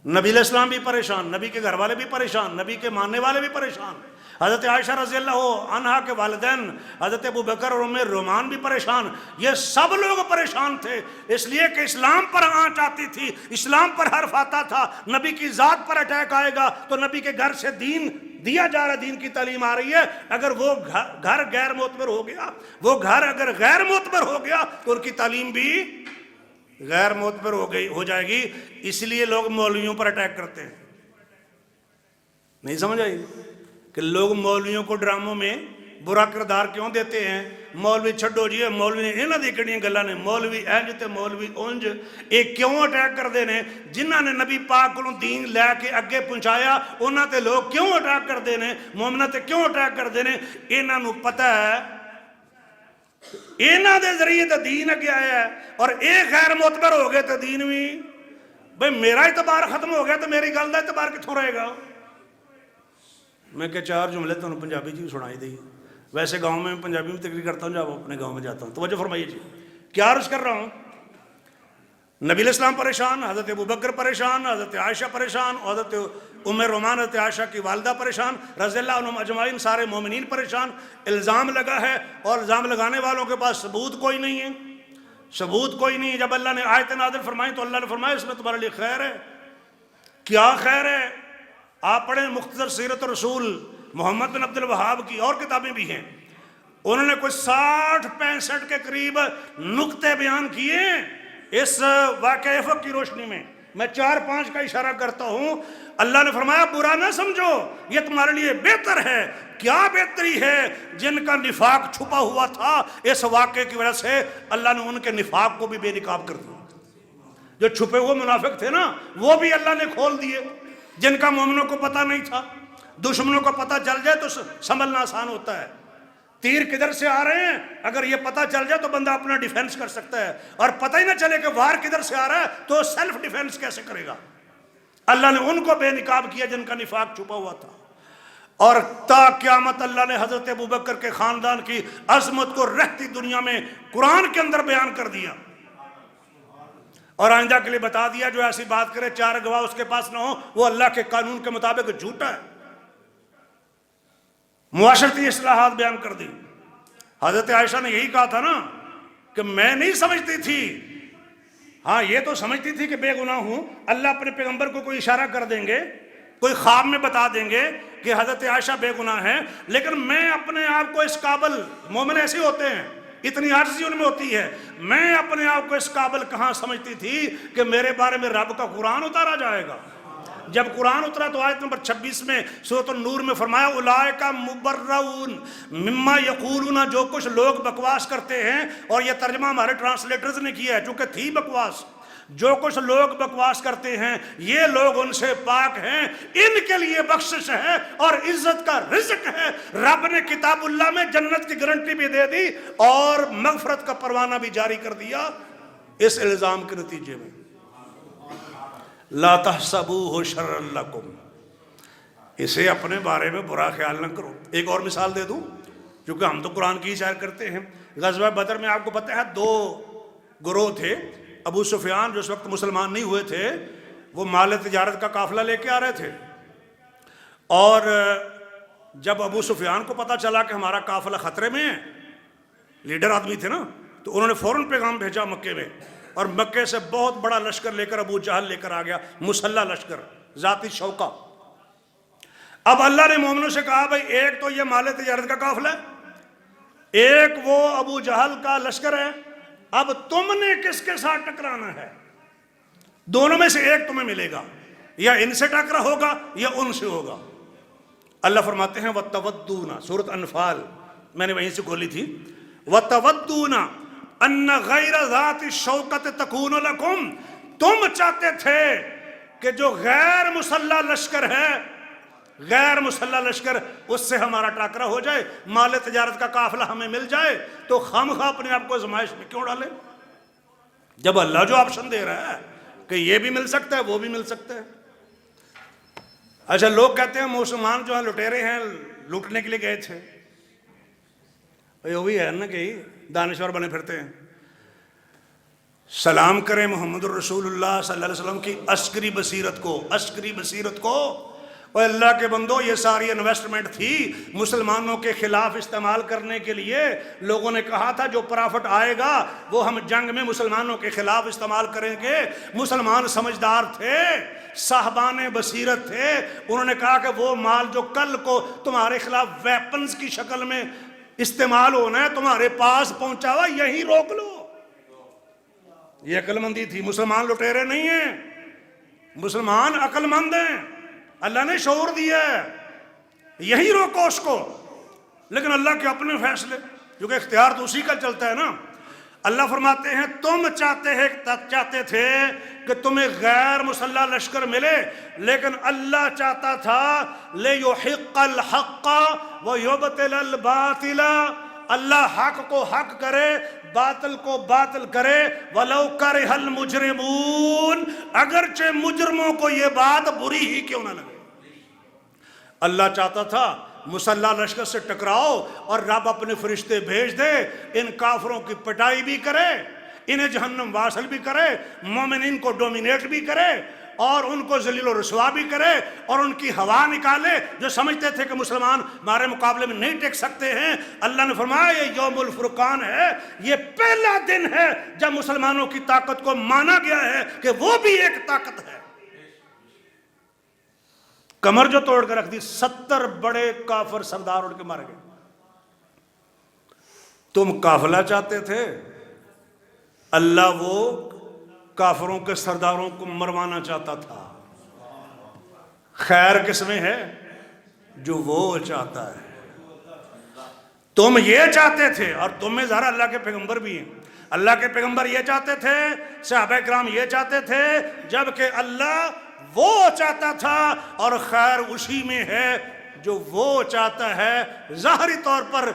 نبی علیہ السلام بھی پریشان، نبی کے گھر والے بھی پریشان، نبی کے ماننے والے بھی پریشان، حضرت عائشہ رضی اللہ عنہا کے والدین حضرت ابو بکر اور ام رومان بھی پریشان. یہ سب لوگ پریشان تھے، اس لیے کہ اسلام پر آنچ آتی تھی، اسلام پر حرف آتا تھا. نبی کی ذات پر اٹیک آئے گا تو نبی کے گھر سے دین دیا جا رہا، دین کی تعلیم آ رہی ہے، اگر وہ گھر غیر معتبر ہو گیا، وہ گھر اگر غیر معتبر ہو گیا تو ان کی تعلیم بھی غیر معتبر ہو جائے گی. اس لیے لوگ مولویوں پر اٹیک کرتے ہیں. نہیں سمجھ آئی کہ لوگ مولویوں کو ڈراموں میں برا کردار کیوں دیتے ہیں؟ مولوی چھڈو جی، مولوی نے انہاں دی کڑیاں گلاں نے، مولوی انج تے مولوی اونج، یہ کیوں اٹیک کردے نے؟ جنہاں نے نبی پاک کو دین لے کے اگے پہنچایا انہاں تے لوگ کیوں اٹیک کردے نے؟ مومناں تے کیوں اٹیک کردے نے؟ انہاں نو پتہ ہے انہاں دے ذریعے تے دین اگے آیا ہے، اور ایک غیر معتبر ہو گئے تے دین بھی، بھئی میرا اعتبار ختم ہو گیا تو میری گل دا اعتبار کتھوں رہے گا؟ میں کہ 4 جملے تو پنجابی جی سنائی دی. ویسے گاؤں میں پنجابی میں تقریر کرتا ہوں جب اپنے گاؤں میں جاتا ہوں. توجہ فرمائیے جی، کیا عرض کر رہا ہوں؟ نبی علیہ السلام پریشان، حضرت ابو بکر پریشان، حضرت عائشہ پریشان، حضرت ام رومان حضرت عائشہ کی والدہ پریشان، رضی اللہ عنہم اجمعین سارے مومنین پریشان. الزام لگا ہے اور الزام لگانے والوں کے پاس ثبوت کوئی نہیں ہے، ثبوت کوئی نہیں. جب اللہ نے آیت نازل فرمائی تو اللہ نے فرمایا اس میں تمہارے لیے خیر ہے. کیا خیر ہے؟ آپ پڑھیں مختصر سیرت رسول محمد بن عبد الوہاب کی، اور کتابیں بھی ہیں، انہوں نے کوئی 60-65 کے قریب نقطے بیان کیے اس واقعہ افق کی روشنی میں. میں 4-5 کا اشارہ کرتا ہوں. اللہ نے فرمایا برا نہ سمجھو، یہ تمہارے لیے بہتر ہے. کیا بہتری ہے؟ جن کا نفاق چھپا ہوا تھا، اس واقعے کی وجہ سے اللہ نے ان کے نفاق کو بھی بے نقاب کر دیا. جو چھپے ہوئے منافق تھے نا، وہ بھی اللہ نے کھول دیے. جن کا مومنوں کو پتہ نہیں تھا، دشمنوں کو پتہ چل جائے تو سنبھلنا آسان ہوتا ہے. تیر کدھر سے آ رہے ہیں اگر یہ پتہ چل جائے تو بندہ اپنا ڈیفینس کر سکتا ہے، اور پتہ ہی نہ چلے کہ وار کدھر سے آ رہا ہے تو سیلف ڈیفینس کیسے کرے گا؟ اللہ نے ان کو بے نقاب کیا جن کا نفاق چھپا ہوا تھا. اور تا قیامت اللہ نے حضرت ابوبکر کے خاندان کی عظمت کو رہتی دنیا میں قرآن کے اندر بیان کر دیا، اور آئندہ کے لیے بتا دیا جو ایسی بات کرے 4 گواہ اس کے پاس نہ ہو وہ اللہ کے قانون کے مطابق جھوٹا ہے. معاشرتی اصلاحات بیان کر دی. حضرت عائشہ نے یہی کہا تھا نا کہ میں نہیں سمجھتی تھی، ہاں یہ تو سمجھتی تھی کہ بے گناہ ہوں. اللہ اپنے پیغمبر کو کوئی اشارہ کر دیں گے، کوئی خواب میں بتا دیں گے کہ حضرت عائشہ بے گناہ ہیں، لیکن میں اپنے آپ کو اس قابل، مومن ایسے ہوتے ہیں، اتنی عاجزی ان میں ہوتی ہے، میں اپنے آپ کو اس قابل کہاں سمجھتی تھی کہ میرے بارے میں رب کا قرآن اتارا جائے گا. جب قرآن اترا تو آیت نمبر 26 میں سورۃ النور میں فرمایا اولئک مبرؤون مما یقولون، جو کچھ لوگ بکواس کرتے ہیں، اور یہ ترجمہ ہمارے ٹرانسلیٹرز نے کیا ہے چونکہ تھی بکواس، جو کچھ لوگ بکواس کرتے ہیں یہ لوگ ان سے پاک ہیں، ان کے لیے بخشش ہے اور عزت کا رزق ہے. رب نے کتاب اللہ میں جنت کی گارنٹی بھی دے دی اور مغفرت کا پروانہ بھی جاری کر دیا اس الزام کے نتیجے میں. لا تحسبوہ شرا لکم، اسے اپنے بارے میں برا خیال نہ کرو. ایک اور مثال دے دوں کیونکہ ہم تو قرآن کی اشارہ کرتے ہیں. غزوہ بدر میں آپ کو پتہ ہے 2 گروہ تھے. ابو سفیان جو اس وقت مسلمان نہیں ہوئے تھے، وہ مال تجارت کا قافلہ لے کے آ رہے تھے، اور جب ابو سفیان کو پتہ چلا کہ ہمارا قافلہ خطرے میں ہے، لیڈر آدمی تھے نا، تو انہوں نے فوراً پیغام بھیجا مکے میں، اور مکے سے بہت بڑا لشکر لے کر ابو جہل لے کر آ گیا، مسلح لشکر ذاتی شوکہ. اب اللہ نے مومنوں سے کہا بھائی ایک تو یہ مال تجارت کا قافلہ ہے، ایک وہ ابو جہل کا لشکر ہے، اب تم نے کس کے ساتھ ٹکرانا ہے؟ دونوں میں سے ایک تمہیں ملے گا، یا ان سے ٹکرا ہوگا یا ان سے ہوگا. اللہ فرماتے ہیں وَتَوَدُّونَ، سورۃ انفال میں نے وہیں سے کھولی تھی، وَتَوَدُّونَ ان غیر ذات الشوکۃ تکون لکم، تم چاہتے تھے کہ جو غیر مسلح لشکر ہے، غیر مسلح لشکر، اس سے ہمارا ٹاکرا ہو جائے، مال تجارت کا قافلہ ہمیں مل جائے، تو خامخواہ اپنے آپ کو آزمائش میں کیوں ڈالے جب اللہ جو آپشن دے رہا ہے کہ یہ بھی مل سکتا ہے وہ بھی مل سکتا ہے. اچھا لوگ کہتے ہیں مسلمان جو ہیں لٹیرے ہیں، لوٹنے کے لیے گئے تھے. وہ بھی ہے نا کہ دانشور بنے پھرتے ہیں. سلام کریں محمد الرسول اللہ صلی اللہ علیہ وسلم کی عسکری بصیرت کو، عسکری بصیرت کو. اور اللہ کے بندو یہ ساری انویسٹمنٹ تھی مسلمانوں کے خلاف استعمال کرنے کے لیے. لوگوں نے کہا تھا جو پرافٹ آئے گا وہ ہم جنگ میں مسلمانوں کے خلاف استعمال کریں گے. مسلمان سمجھدار تھے، صاحبان بصیرت تھے، انہوں نے کہا کہ وہ مال جو کل کو تمہارے خلاف ویپنز کی شکل میں استعمال ہونا ہے تمہارے پاس پہنچا ہوا یہیں روک لو. یہ عقل مندی تھی. مسلمان لٹیرے نہیں ہیں، مسلمان عقل مند ہیں، اللہ نے شعور دیا ہے، یہی روکو اس کو. لیکن اللہ کے اپنے فیصلے، کیونکہ اختیار تو اسی کا چلتا ہے نا. اللہ فرماتے ہیں تم چاہتے تھے کہ تمہیں غیر مسلح لشکر ملے، لیکن اللہ چاہتا تھا لِيُحِقَّ الْحَقَّ وَيُبْطِلَ الْبَاطِلَ، اللہ حق کو حق کرے، باطل کو باطل کرے. وَلَوْ كَرِهَ الْمُجْرِمُونَ، اگرچہ مجرموں کو یہ بات بری ہی کیوں نہ لگے. اللہ چاہتا تھا مسلح لشکر سے ٹکراؤ اور رب اپنے فرشتے بھیج دے، ان کافروں کی پٹائی بھی کرے، انہیں جہنم واصل بھی کرے، مومنین کو ڈومینیٹ بھی کرے، اور ان کو ذلیل و رسوا بھی کرے، اور ان کی ہوا نکالے جو سمجھتے تھے کہ مسلمان ہمارے مقابلے میں نہیں ٹک سکتے ہیں. اللہ نے فرمایا یہ یوم الفرقان ہے، یہ پہلا دن ہے جب مسلمانوں کی طاقت کو مانا گیا ہے کہ وہ بھی ایک طاقت ہے. کمر جو توڑ کر رکھ دی، 70 بڑے کافر سردار اڑ کے مار گئے. تم قافلہ چاہتے تھے، اللہ وہ کافروں کے سرداروں کو مروانا چاہتا تھا۔ خیر کس میں ہے؟ جو وہ چاہتا ہے۔ تم یہ چاہتے تھے، اور تم میں ذرا اللہ کے پیغمبر بھی ہیں، اللہ کے پیغمبر یہ چاہتے تھے، صحابہ کرام یہ چاہتے تھے، جبکہ اللہ وہ چاہتا تھا، اور خیر اسی میں ہے جو وہ چاہتا ہے۔ ظاہری طور پر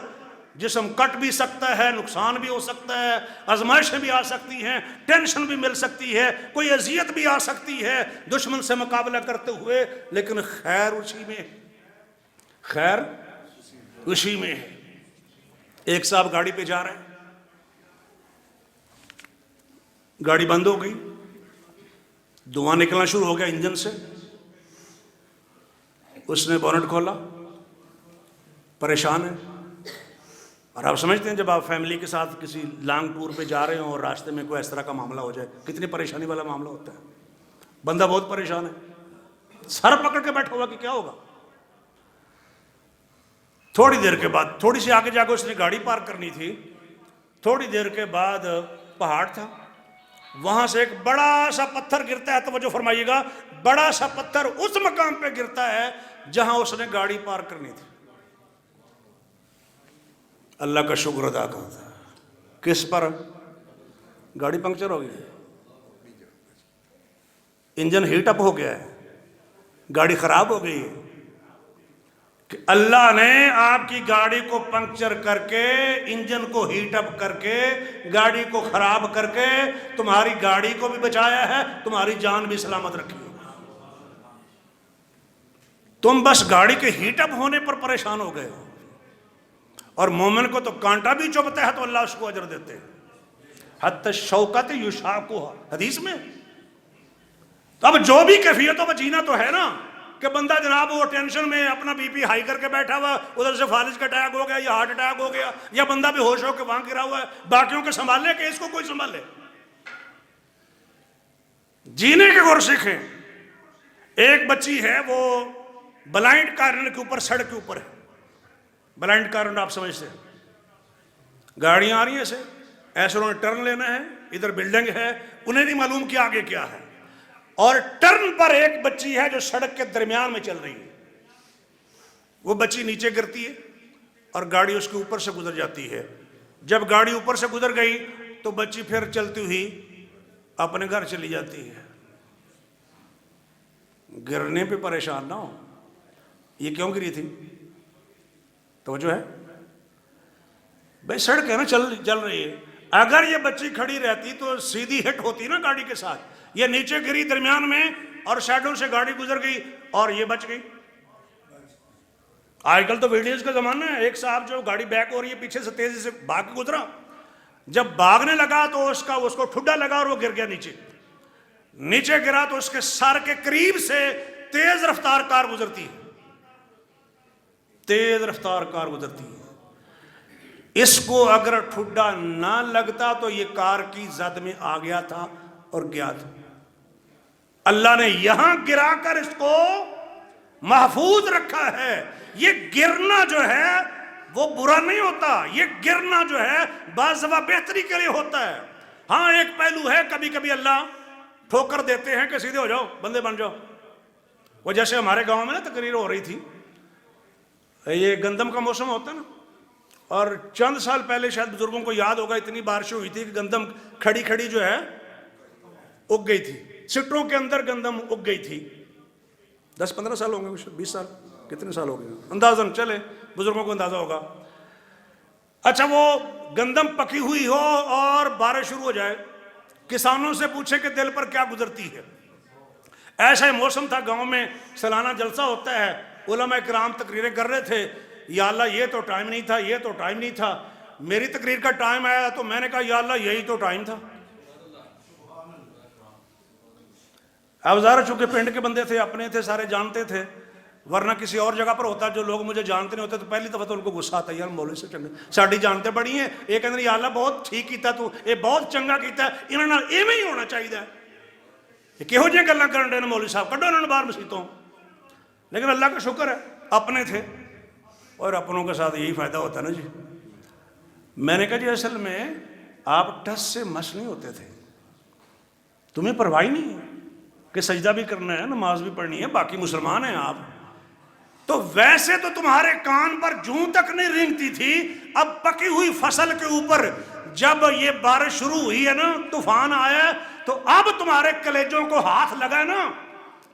جسم کٹ بھی سکتا ہے، نقصان بھی ہو سکتا ہے، آزمائشیں بھی آ سکتی ہیں، ٹینشن بھی مل سکتی ہے، کوئی اذیت بھی آ سکتی ہے دشمن سے مقابلہ کرتے ہوئے، لیکن خیر اسی میں ہے، خیر اسی میں ہے۔ ایک صاحب گاڑی پہ جا رہے ہیں، گاڑی بند ہو گئی، دھواں نکلنا شروع ہو گیا انجن سے، اس نے بونٹ کھولا، پریشان ہے۔ اور آپ سمجھتے ہیں جب آپ فیملی کے ساتھ کسی لانگ ٹور پہ جا رہے ہوں اور راستے میں کوئی اس طرح کا معاملہ ہو جائے، کتنی پریشانی والا معاملہ ہوتا ہے۔ بندہ بہت پریشان ہے، سر پکڑ کے بیٹھا ہوا کہ کیا ہوگا۔ تھوڑی دیر کے بعد، تھوڑی سی آگے جا کے اس نے گاڑی پارک کرنی تھی، تھوڑی دیر کے بعد پہاڑ تھا، وہاں سے ایک بڑا سا پتھر گرتا ہے۔ توجہ فرمائیے گا، بڑا سا پتھر اس مقام پہ گرتا ہے جہاں اس نے گاڑی پارک کرنی تھی۔ اللہ کا شکر ادا کرتا ہے، کس پر؟ گاڑی پنکچر ہو گئی، انجن ہیٹ اپ ہو گیا ہے، گاڑی خراب ہو گئی ہے، کہ اللہ نے آپ کی گاڑی کو پنکچر کر کے، انجن کو ہیٹ اپ کر کے، گاڑی کو خراب کر کے تمہاری گاڑی کو بھی بچایا ہے، تمہاری جان بھی سلامت رکھی ہے۔ تم بس گاڑی کے ہیٹ اپ ہونے پر پریشان ہو گئے ہو، اور مومن کو تو کانٹا بھی چبھتا ہے تو اللہ اس کو اجر دیتے ہیں، حتی الشوکۃ یشاقها، حدیث میں۔ تو اب جو بھی کیفیت ہو وہ جینا تو ہے نا، کہ بندہ جناب وہ ٹینشن میں اپنا بی پی ہائی کر کے بیٹھا ہوا، ادھر سے فالج کا اٹیک ہو گیا یا ہارٹ اٹیک ہو گیا، یا بندہ بھی ہوش ہو کے وہاں گرا ہوا ہے، باقیوں کے سنبھالنے کہ اس کو کوئی سنبھالے۔ جینے کے غور سیکھیں۔ ایک بچی ہے، وہ بلائنڈ کارنر کے اوپر، سڑک کے اوپر ہے، بلائنڈ کارنر آپ سمجھتے ہیں، گاڑیاں آ رہی ہیں ایسے انہوں نے ٹرن لینا ہے، ادھر بلڈنگ ہے، انہیں نہیں معلوم کہ آگے کیا ہے، اور ٹرن پر ایک بچی ہے جو سڑک کے درمیان میں چل رہی ہے، وہ بچی نیچے گرتی ہے اور گاڑی اس کے اوپر سے گزر جاتی ہے۔ جب گاڑی اوپر سے گزر گئی تو بچی پھر چلتی ہوئی اپنے گھر چلی جاتی ہے۔ گرنے پہ پریشان نہ ہو، یہ کیوں گری تھی؟ توجہ ہے بھائی، سڑک ہے نا، چل رہی ہے، اگر یہ بچی کھڑی رہتی تو سیدھی ہٹ ہوتی نا گاڑی کے ساتھ، یہ نیچے گری درمیان میں اور شیڈو سے گاڑی گزر گئی اور یہ بچ گئی۔ آج کل تو ویڈیوز کا زمانہ ہے، ایک صاحب جو گاڑی بیک ہو رہی ہے پیچھے سے تیزی سے بھاگ کے گزرا، جب بھاگنے لگا تو اس کو ٹھڈا لگا اور وہ گر گیا نیچے گرا تو اس کے سر کے قریب سے تیز رفتار کار گزرتی ہے، تیز رفتار کار گزرتی ہے، اس کو اگر ٹھڈا نہ لگتا تو یہ کار کی زد میں آ گیا تھا اور گیا تھا۔ اللہ نے یہاں گرا کر اس کو محفوظ رکھا ہے۔ یہ گرنا جو ہے وہ برا نہیں ہوتا، یہ گرنا جو ہے بعض دفعہ بہتری کے لیے ہوتا ہے۔ ہاں ایک پہلو ہے، کبھی کبھی اللہ ٹھوکر دیتے ہیں کہ سیدھے ہو جاؤ، بندے بن جاؤ۔ وہ جیسے ہمارے گاؤں میں نا تقریر ہو رہی تھی، یہ گندم کا موسم ہوتا ہے نا، اور چند سال پہلے شاید بزرگوں کو یاد ہوگا اتنی بارشیں ہوئی تھی کہ گندم کھڑی کھڑی جو ہے اگ گئی تھی، سٹروں کے اندر گندم اگ گئی تھی۔ 10-15 سال ہوں گے، 20 سال، کتنے سال ہو گئے اندازاً، چلے بزرگوں کو اندازہ ہوگا۔ اچھا، وہ گندم پکی ہوئی ہو اور بارش شروع ہو جائے، کسانوں سے پوچھے کہ دل پر کیا گزرتی ہے۔ ایسا ہی موسم تھا، گاؤں میں سالانہ جلسہ ہوتا ہے، علماء کرام تقریریں کر رہے تھے، یا اللہ یہ تو ٹائم نہیں تھا، یہ تو ٹائم نہیں تھا۔ میری تقریر کا ٹائم آیا تو میں نے کہا یا اللہ یہی تو ٹائم تھا۔ اب ظاہر چونکہ پنڈ کے بندے تھے، اپنے تھے، سارے جانتے تھے، ورنہ کسی اور جگہ پر ہوتا جو لوگ مجھے جانتے نہیں ہوتے تو پہلی دفعہ تو ان کو غصہ آتا ہے، یار مولوی سے چنگے ساڈی جانتے بڑی ہیں، یہ کہتے ہیں یا اللہ بہت ٹھیک کیتا تو، یہ بہت چنگا کیتا ہے، انہوں نے ایویں ہی ہونا چاہیے۔ یہ کہو جی گلاں کرن دے نے مولوی صاحب، کڈو انہوں نے باہر مسیتوں۔ لیکن اللہ کا شکر ہے اپنے تھے، اور اپنوں کے ساتھ یہی فائدہ ہوتا ہے نا جی۔ میں نے کہا جی اصل میں آپ ٹس سے مس نہیں ہوتے تھے، تمہیں پرواہ نہیں ہے کہ سجدہ بھی کرنا ہے، نماز بھی پڑھنی ہے، باقی مسلمان ہیں آپ. تو ویسے تو تمہارے کان پر جوں تک نہیں رینگتی تھی، اب پکی ہوئی فصل کے اوپر جب یہ بارش شروع ہوئی ہے نا، طوفان آیا ہے، تو اب تمہارے کلیجوں کو ہاتھ لگا نا،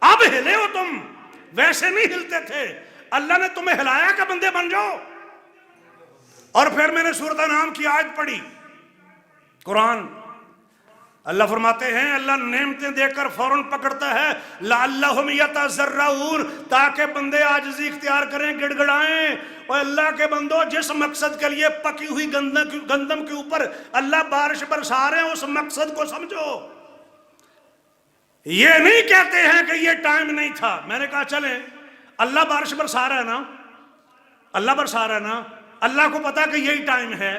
اب ہلے ہو تم، ویسے نہیں ہلتے تھے. اللہ نے تمہیں ہلایا کہ بندے بن جاؤ. اور پھر میں نے سورۃ انعام کی آیت پڑھی، قرآن. اللہ فرماتے ہیں اللہ نعمتیں دے کر فوراً پکڑتا ہے، لعلہم یتضرعون، تاکہ بندے عاجزی اختیار کریں، گڑ گڑائیں. اور اللہ کے بندو، جس مقصد کے لیے پکی ہوئی گندم کے اوپر اللہ بارش برسا رہے ہیں، اس مقصد کو سمجھو. یہ نہیں کہتے ہیں کہ یہ ٹائم نہیں تھا. میں نے کہا چلیں، اللہ بارش برسا رہا ہے نا، اللہ برسا رہا ہے نا، اللہ کو پتا کہ یہی ٹائم ہے.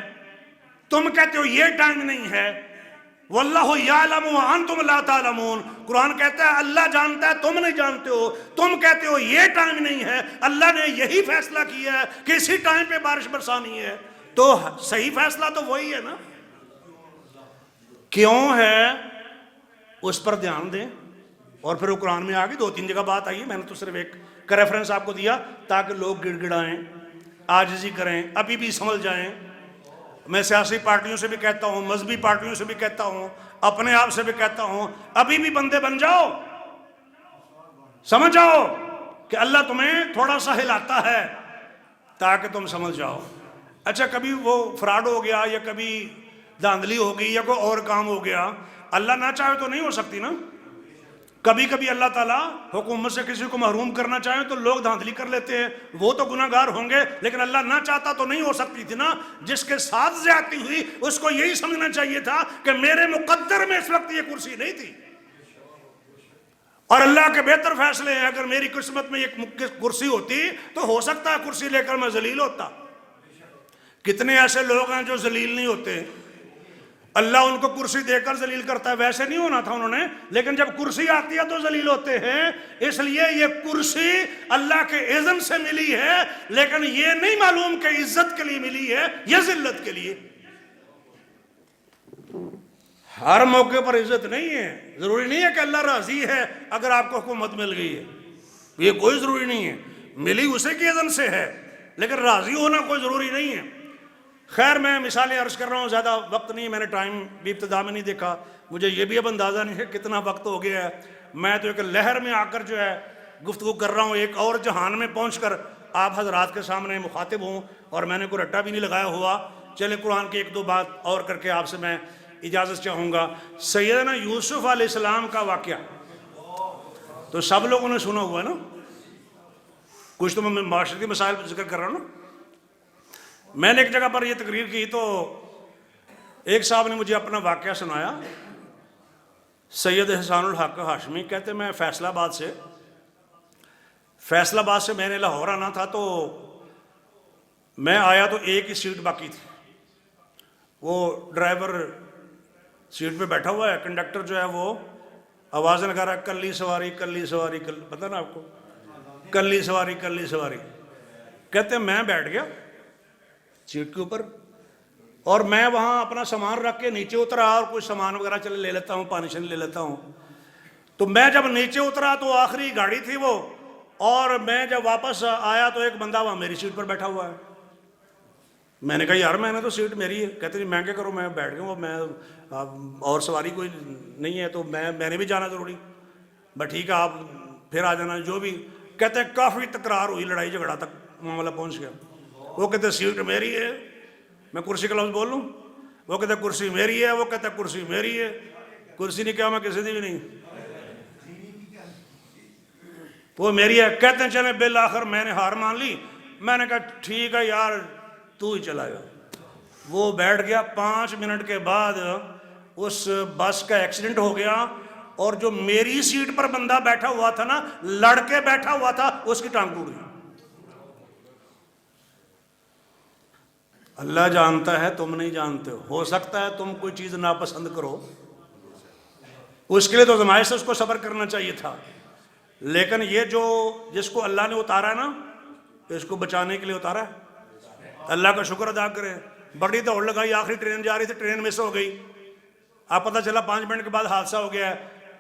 تم کہتے ہو یہ ٹائم نہیں ہے. واللہ یعلم وانتم لا تعلمون، قرآن کہتا ہے اللہ جانتا ہے، تم نہیں جانتے ہو. تم کہتے ہو یہ ٹائم نہیں ہے، اللہ نے یہی فیصلہ کیا ہے کہ اسی ٹائم پہ بارش برسانی ہے. تو صحیح فیصلہ تو وہی ہے نا. کیوں ہے اس پر دھیان دیں. اور پھر وہ قرآن میں آگے 2-3 جگہ بات آئی ہے، میں نے تو صرف ایک کا ریفرنس آپ کو دیا تاکہ لوگ گڑ گڑائیں، عاجزی کریں، ابھی بھی سمجھ جائیں. میں سیاسی پارٹیوں سے بھی کہتا ہوں، مذہبی پارٹیوں سے بھی کہتا ہوں، اپنے آپ سے بھی کہتا ہوں، ابھی بھی بندے بن جاؤ، سمجھ جاؤ کہ اللہ تمہیں تھوڑا سا ہلاتا ہے تاکہ تم سمجھ جاؤ. اچھا کبھی وہ فراڈ ہو گیا یا کبھی دھاندلی ہو گئی یا کوئی اور کام ہو گیا، اللہ نہ چاہے تو نہیں ہو سکتی نا. کبھی کبھی اللہ تعالیٰ حکومت سے کسی کو محروم کرنا چاہیں تو لوگ دھاندلی کر لیتے ہیں، وہ تو گناہ گار ہوں گے، لیکن اللہ نہ چاہتا تو نہیں ہو سکتی تھی نا. جس کے ساتھ زیادتی ہوئی اس کو یہی سمجھنا چاہیے تھا کہ میرے مقدر میں اس وقت یہ کرسی نہیں تھی، اور اللہ کے بہتر فیصلے ہیں. اگر میری قسمت میں یہ کرسی ہوتی تو ہو سکتا ہے کرسی لے کر میں ذلیل ہوتا. کتنے ایسے لوگ ہیں جو ذلیل نہیں ہوتے، اللہ ان کو کرسی دے کر ذلیل کرتا ہے. ویسے نہیں ہونا تھا انہوں نے، لیکن جب کرسی آتی ہے تو ذلیل ہوتے ہیں. اس لیے یہ کرسی اللہ کے اذن سے ملی ہے، لیکن یہ نہیں معلوم کہ عزت کے لیے ملی ہے یا ذلت کے لیے. ہر موقع پر عزت نہیں ہے. ضروری نہیں ہے کہ اللہ راضی ہے اگر آپ کو حکومت مل گئی ہے، یہ کوئی ضروری نہیں ہے. ملی اسے کے اذن سے ہے، لیکن راضی ہونا کوئی ضروری نہیں ہے. خیر میں مثالیں عرض کر رہا ہوں، زیادہ وقت نہیں، میں نے ٹائم بھی ابتدا میں نہیں دیکھا، مجھے یہ بھی اب اندازہ نہیں ہے کتنا وقت ہو گیا ہے. میں تو ایک لہر میں آ کر جو ہے گفتگو کر رہا ہوں، ایک اور جہان میں پہنچ کر آپ حضرات کے سامنے مخاطب ہوں، اور میں نے کوئی رٹا بھی نہیں لگایا ہوا. چلے قرآن کی 1-2 بات اور کر کے آپ سے میں اجازت چاہوں گا. سیدنا یوسف علیہ السلام کا واقعہ تو سب لوگوں نے سنا ہوا ہے نا، کچھ تو میں معاشرتی مسائل پر ذکر کر رہا ہوں نا. میں نے ایک جگہ پر یہ تقریر کی تو ایک صاحب نے مجھے اپنا واقعہ سنایا. سید احسان الحق ہاشمی کہتے میں فیصل آباد سے میں نے لاہور آنا تھا، تو میں آیا تو ایک ہی سیٹ باقی تھی. وہ ڈرائیور سیٹ پہ بیٹھا ہوا ہے، کنڈکٹر جو ہے وہ آوازیں لگا رہا ہے، کلی سواری کلی سواری پتہ نا آپ کو، کلی سواری کلی سواری. کہتے میں بیٹھ گیا سیٹ کے اوپر، اور میں وہاں اپنا سامان رکھ کے نیچے اترا، اور کچھ سامان وغیرہ چلے لے لیتا ہوں، پانی شانی لے لیتا ہوں. تو میں جب نیچے اترا تو آخری گاڑی تھی وہ، اور میں جب واپس آیا تو ایک بندہ وہاں میری سیٹ پر بیٹھا ہوا ہے. میں نے کہا یار میں نے تو سیٹ میری ہے. کہتے جی میں کیا کروں، میں بیٹھ گیا ہوں، میں اور سواری کوئی نہیں ہے تو میں نے بھی جانا ضروری. بس ٹھیک ہے آپ پھر آ جانا جو بھی. کہتے ہیں کافی تکرار ہوئی، لڑائی جھگڑا تک معاملہ پہنچ گیا. وہ کہتے سیٹ میری ہے، میں کرسی کا لفظ بول لوں، وہ کہتے کرسی میری ہے، وہ کہتے کرسی میری ہے. کرسی نہیں کیا میں کسی دی بھی نہیں، وہ میری ہے. کہتے ہیں چلے بالآخر میں نے ہار مان لی. میں نے کہا ٹھیک ہے یار تو ہی چلا گیا. وہ بیٹھ گیا. 5 منٹ کے بعد اس بس کا ایکسیڈنٹ ہو گیا، اور جو میری سیٹ پر بندہ بیٹھا ہوا تھا نا، لڑ کے بیٹھا ہوا تھا، اس کی ٹانگ ٹوٹ گئی. اللہ جانتا ہے تم نہیں جانتے ہو سکتا ہے تم کوئی چیز ناپسند کرو، اس کے لیے تو آزمائش سے اس کو صبر کرنا چاہیے تھا. لیکن یہ جو جس کو اللہ نے اتارا ہے نا، اس کو بچانے کے لیے اتارا ہے. اللہ کا شکر ادا کریں. بڑی دوڑ لگائی، آخری ٹرین جا رہی تھی، ٹرین مس ہو گئی. آپ پتہ چلا 5 منٹ کے بعد حادثہ ہو گیا ہے،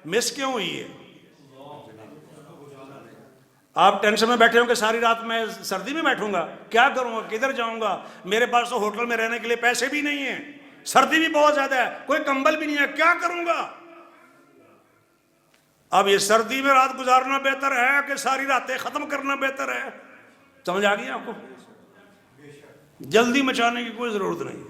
مس کیوں ہوئی ہے؟ آپ ٹینشن میں بیٹھے ہوں کہ ساری رات میں سردی میں بیٹھوں گا، کیا کروں گا، کدھر جاؤں گا، میرے پاس تو ہوٹل میں رہنے کے لیے پیسے بھی نہیں ہیں، سردی بھی بہت زیادہ ہے، کوئی کمبل بھی نہیں ہے، کیا کروں گا؟ اب یہ سردی میں رات گزارنا بہتر ہے کہ ساری راتیں ختم کرنا بہتر ہے؟ سمجھ آ گئی آپ کو؟ جلدی مچانے کی کوئی ضرورت نہیں،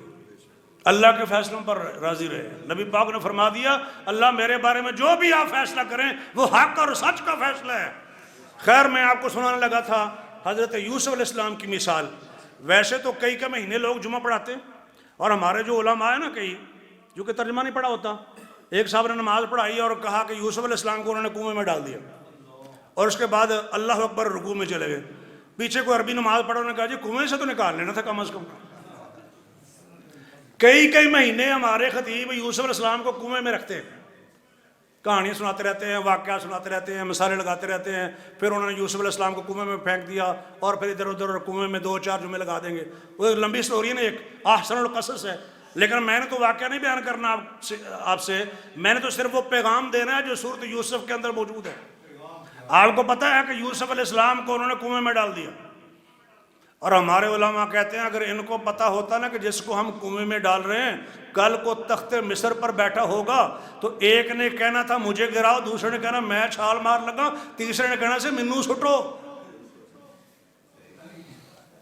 اللہ کے فیصلوں پر راضی رہے۔ نبی پاک نے فرما دیا اللہ میرے بارے میں جو بھی آپ فیصلہ کریں وہ حق اور سچ کا فیصلہ ہے۔ خیر میں آپ کو سنانے لگا تھا حضرت یوسف علیہ السلام کی مثال۔ ویسے تو کئی مہینے لوگ جمعہ پڑھاتے ہیں، اور ہمارے جو علماء ہیں نا کئی جو کہ ترجمہ نہیں پڑھا ہوتا، ایک صاحب نے نماز پڑھائی اور کہا کہ یوسف علیہ السلام کو انہوں نے کنویں میں ڈال دیا، اور اس کے بعد اللہ اکبر رکوع میں چلے گئے۔ پیچھے کوئی عربی نماز پڑھا، انہوں نے کہا جی کنویں سے تو نکال لینا تھا کم از کم۔ کئی مہینے ہمارے خطیب یوسف علیہ السلام کو کنویں میں رکھتے ہیں، کہانیاں سناتے رہتے ہیں، واقعات سناتے رہتے ہیں، مثالیں لگاتے رہتے ہیں، پھر انہوں نے یوسف علیہ السلام کو کنویں میں پھینک دیا، اور پھر ادھر ادھر کنویں میں 2-4 جملے لگا دیں گے۔ وہ ایک لمبی سٹوری ہے نا، ایک احسن القصص ہے، لیکن میں نے تو واقعہ نہیں بیان کرنا آپ سے، میں نے تو صرف وہ پیغام دینا ہے جو سورۃ یوسف کے اندر موجود ہے۔ آپ کو پتہ ہے کہ یوسف علیہ السلام کو انہوں نے کنویں میں ڈال دیا، اور ہمارے علماء کہتے ہیں اگر ان کو پتہ ہوتا نا کہ جس کو ہم کنویں میں ڈال رہے ہیں کل کو تخت مصر پر بیٹھا ہوگا، تو ایک نے کہنا تھا مجھے گراؤ، دوسرے نے کہنا میں چھال مار لگا، تیسرے نے کہنا سے منو سٹو۔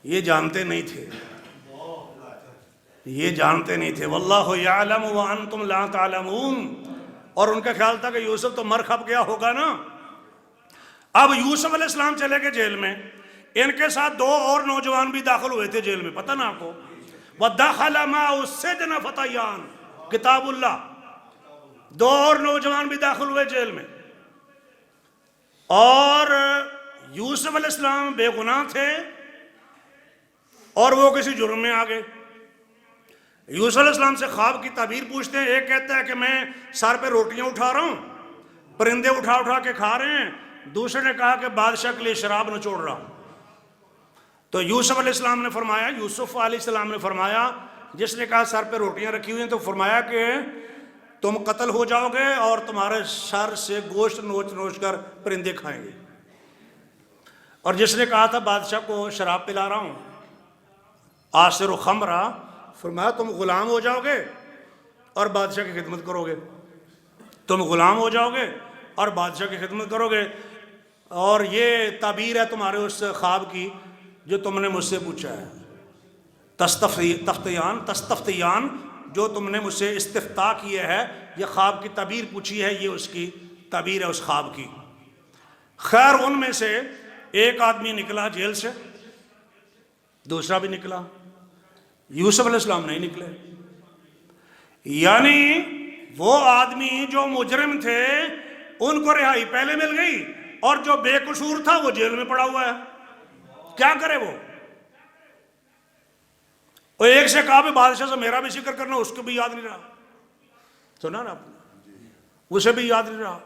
یہ جانتے نہیں تھے، یہ جانتے نہیں تھے۔ واللہ یعلم وانتم لا تعلمون۔ اور ان کا خیال تھا کہ یوسف تو مر کھپ گیا ہوگا نا۔ اب یوسف علیہ السلام چلے گئے جیل میں، ان کے ساتھ 2 اور نوجوان بھی داخل ہوئے تھے جیل میں، پتہ نا آپ کو؟ وَدَخَلَ مَعَهُ السِّجْنَ فَتَيَّانِ، کتاب اللہ، 2 اور نوجوان بھی داخل ہوئے جیل میں، اور یوسف علیہ السلام بے گناہ تھے اور وہ کسی جرم میں آ گئے۔ یوسف علیہ السلام سے خواب کی تعبیر پوچھتے ہیں، ایک کہتا ہے کہ میں سر پہ روٹیاں اٹھا رہا ہوں، پرندے اٹھا کے کھا رہے ہیں، دوسرے نے کہا کہ بادشاہ کے لیے شراب نچوڑ رہا ہوں۔ تو یوسف علیہ السلام نے فرمایا، یوسف علیہ السلام نے فرمایا، جس نے کہا سر پہ روٹیاں رکھی ہوئی ہیں، تو فرمایا کہ تم قتل ہو جاؤ گے اور تمہارے سر سے گوشت نوچ کر پرندے کھائیں گے۔ اور جس نے کہا تھا بادشاہ کو شراب پلا رہا ہوں، آصر خمرہ، فرمایا تم غلام ہو جاؤ گے اور بادشاہ کی خدمت کرو گے، تم غلام ہو جاؤ گے اور بادشاہ کی خدمت کرو گے۔ اور یہ تعبیر ہے تمہارے اس خواب کی جو تم نے مجھ سے پوچھا ہے، تستفتیان، جو تم نے مجھ سے استفتاء کیا ہے، یہ خواب کی تعبیر پوچھی ہے، یہ اس کی تعبیر ہے اس خواب کی۔ خیر ان میں سے ایک آدمی نکلا جیل سے، دوسرا بھی نکلا، یوسف علیہ السلام نہیں نکلے۔ یعنی وہ آدمی جو مجرم تھے ان کو رہائی پہلے مل گئی، اور جو بے قصور تھا وہ جیل میں پڑا ہوا ہے، کیا کرے وہ؟ ایک سے کہا بھی بادشاہ سے میرا بھی ذکر کرنا، اس کو بھی یاد نہیں رہا، سنا نا آپ نے، اسے بھی یاد نہیں رہا۔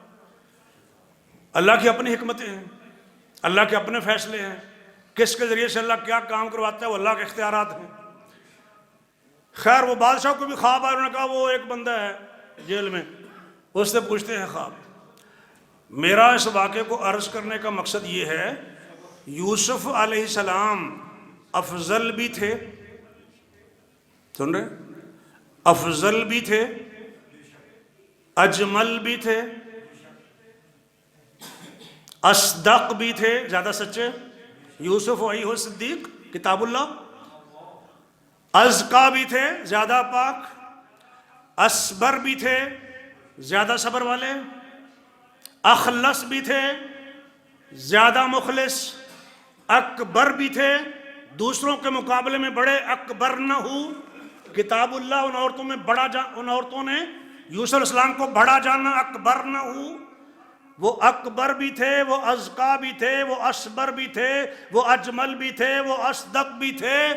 اللہ کی اپنی حکمتیں ہیں، اللہ کے اپنے فیصلے ہیں، کس کے ذریعے سے اللہ کیا کام کرواتا ہے وہ اللہ کے اختیارات ہیں۔ خیر وہ بادشاہ کو بھی خواب آیا، انہوں نے کہا وہ ایک بندہ ہے جیل میں، اس سے پوچھتے ہیں خواب۔ میرا اس واقعے کو عرض کرنے کا مقصد یہ ہے، یوسف علیہ السلام افضل بھی تھے، سن رہے، افضل بھی تھے، اجمل بھی تھے، اصدق بھی تھے، زیادہ سچے، یوسف ایھا الصدیق کتاب اللہ، ازکا بھی تھے، زیادہ پاک، اصبر بھی تھے، زیادہ صبر والے، اخلص بھی تھے، زیادہ مخلص، اکبر بھی تھے، دوسروں کے مقابلے میں بڑے، اکبر نہ ہو، کتاب اللہ، ان عورتوں نے یوسف علیہ السلام کو بڑا جانا، اکبر نہ ہو، وہ اکبر بھی تھے، وہ ازکا بھی تھے، وہ اصبر بھی تھے، وہ اجمل بھی تھے، وہ اصدق بھی تھے،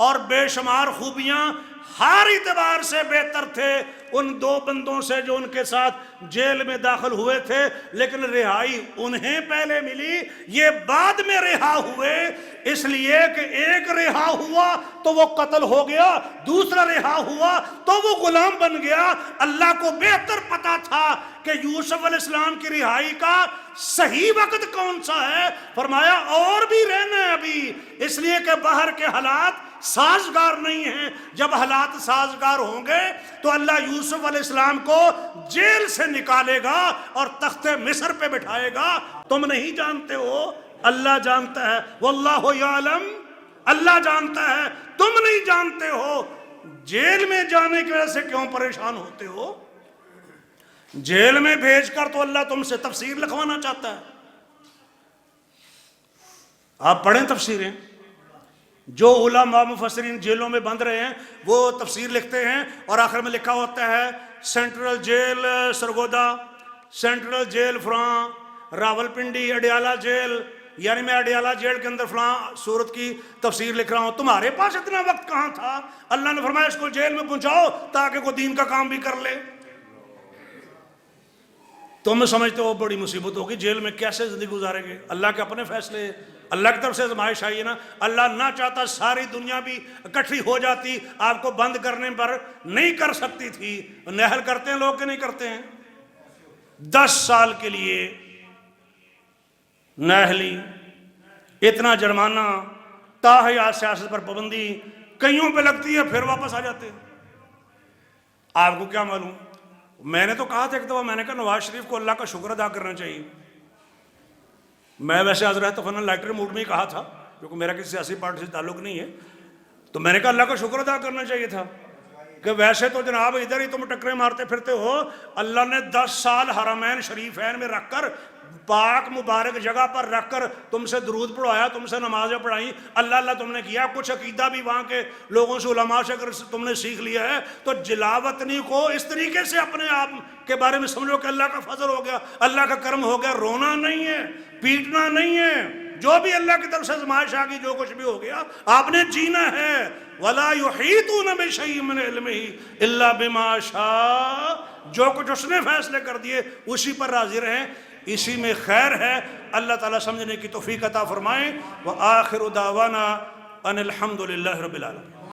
اور بے شمار خوبیاں ہر اعتبار سے بہتر تھے ان دو بندوں سے جو ان کے ساتھ جیل میں داخل ہوئے تھے، لیکن رہائی انہیں پہلے ملی، یہ بعد میں رہا ہوئے، اس لیے کہ ایک رہا ہوا تو وہ قتل ہو گیا، دوسرا رہا ہوا تو وہ غلام بن گیا۔ اللہ کو بہتر پتا تھا کہ یوسف علیہ السلام کی رہائی کا صحیح وقت کون سا ہے، فرمایا اور بھی رہنا ہے ابھی، اس لیے کہ باہر کے حالات سازگار نہیں ہیں۔ جب حالات سازگار ہوں گے تو اللہ یوسف علیہ السلام کو جیل سے نکالے گا اور تخت مصر پہ بٹھائے گا۔ تم نہیں جانتے ہو، اللہ جانتا ہے، واللہ یعلم، اللہ جانتا ہے، تم نہیں جانتے ہو۔ جیل میں جانے کی وجہ سے کیوں پریشان ہوتے ہو؟ جیل میں بھیج کر تو اللہ تم سے تفسیر لکھوانا چاہتا ہے۔ آپ پڑھیں تفسیریں، جو علماء مفسرین جیلوں میں بند رہے ہیں وہ تفسیر لکھتے ہیں، اور آخر میں لکھا ہوتا ہے central jail Sargodha, central jail فلاں، راول پنڈی، اڈیالہ جیل، یعنی میں اڈیالہ جیل کے اندر فلاں سورت کی تفسیر لکھ رہا ہوں۔ تمہارے پاس اتنا وقت کہاں تھا؟ اللہ نے فرمایا اس کو جیل میں پہنچاؤ تاکہ کوئی دین کا کام بھی کر لے۔ تم سمجھتے ہو بڑی مصیبت ہوگی، جیل میں کیسے زندگی گزارے گے؟ اللہ کے اپنے فیصلے، اللہ کی طرف سے آزمائش آئی ہے نا۔ اللہ نہ چاہتا ساری دنیا بھی اکٹھی ہو جاتی، آپ کو بند کرنے پر نہیں کر سکتی تھی۔ نہل کرتے ہیں لوگ کہ نہیں کرتے ہیں؟ 10 سال کے لیے نہلی، اتنا جرمانہ، تاحیات سیاست پر پابندی، کئیوں پہ لگتی ہے پھر واپس آ جاتے ہیں۔ آپ کو کیا معلوم؟ میں نے تو کہا تھا ایک دفعہ، میں نے کہا نواز شریف کو اللہ کا شکر ادا کرنا چاہیے۔ میں ویسے حضرت فن لائٹر موڈ میں ہی کہا تھا، کیونکہ میرا کسی سیاسی پارٹی سے تعلق نہیں ہے، تو میں نے کہا اللہ کا شکر ادا کرنا چاہیے تھا کہ ویسے تو جناب ادھر ہی تم ٹکرے مارتے پھرتے ہو، اللہ نے 10 سال حرمین شریفین میں رکھ کر، پاک مبارک جگہ پر رکھ کر تم سے درود پڑھوایا، تم سے نمازیں پڑھائیں، اللہ اللہ تم نے کیا، کچھ عقیدہ بھی وہاں کے لوگوں سے، علماء سے اگر تم نے سیکھ لیا ہے تو جلاوطنی کو اس طریقے سے اپنے آپ کے بارے میں سمجھو کہ اللہ کا فضل ہو گیا، اللہ کا کرم ہو گیا۔ رونا نہیں ہے، پیٹنا نہیں ہے، جو بھی اللہ کی طرف سے آزمائش آ گئی، جو کچھ بھی ہو گیا، آپ نے جینا ہے۔ وَلَا يُحِيطُونَ بِشَيْءٍ مِّنْ عِلْمِهِ إِلَّا بِمَا شَاءَ، جو کچھ اس نے فیصلے کر دیے اسی پر راضی رہیں، اسی میں خیر ہے۔ اللہ تعالیٰ سمجھنے کی توفیق عطا فرمائیں۔ وآخر دعوانا ان الحمد للہ رب العالمین۔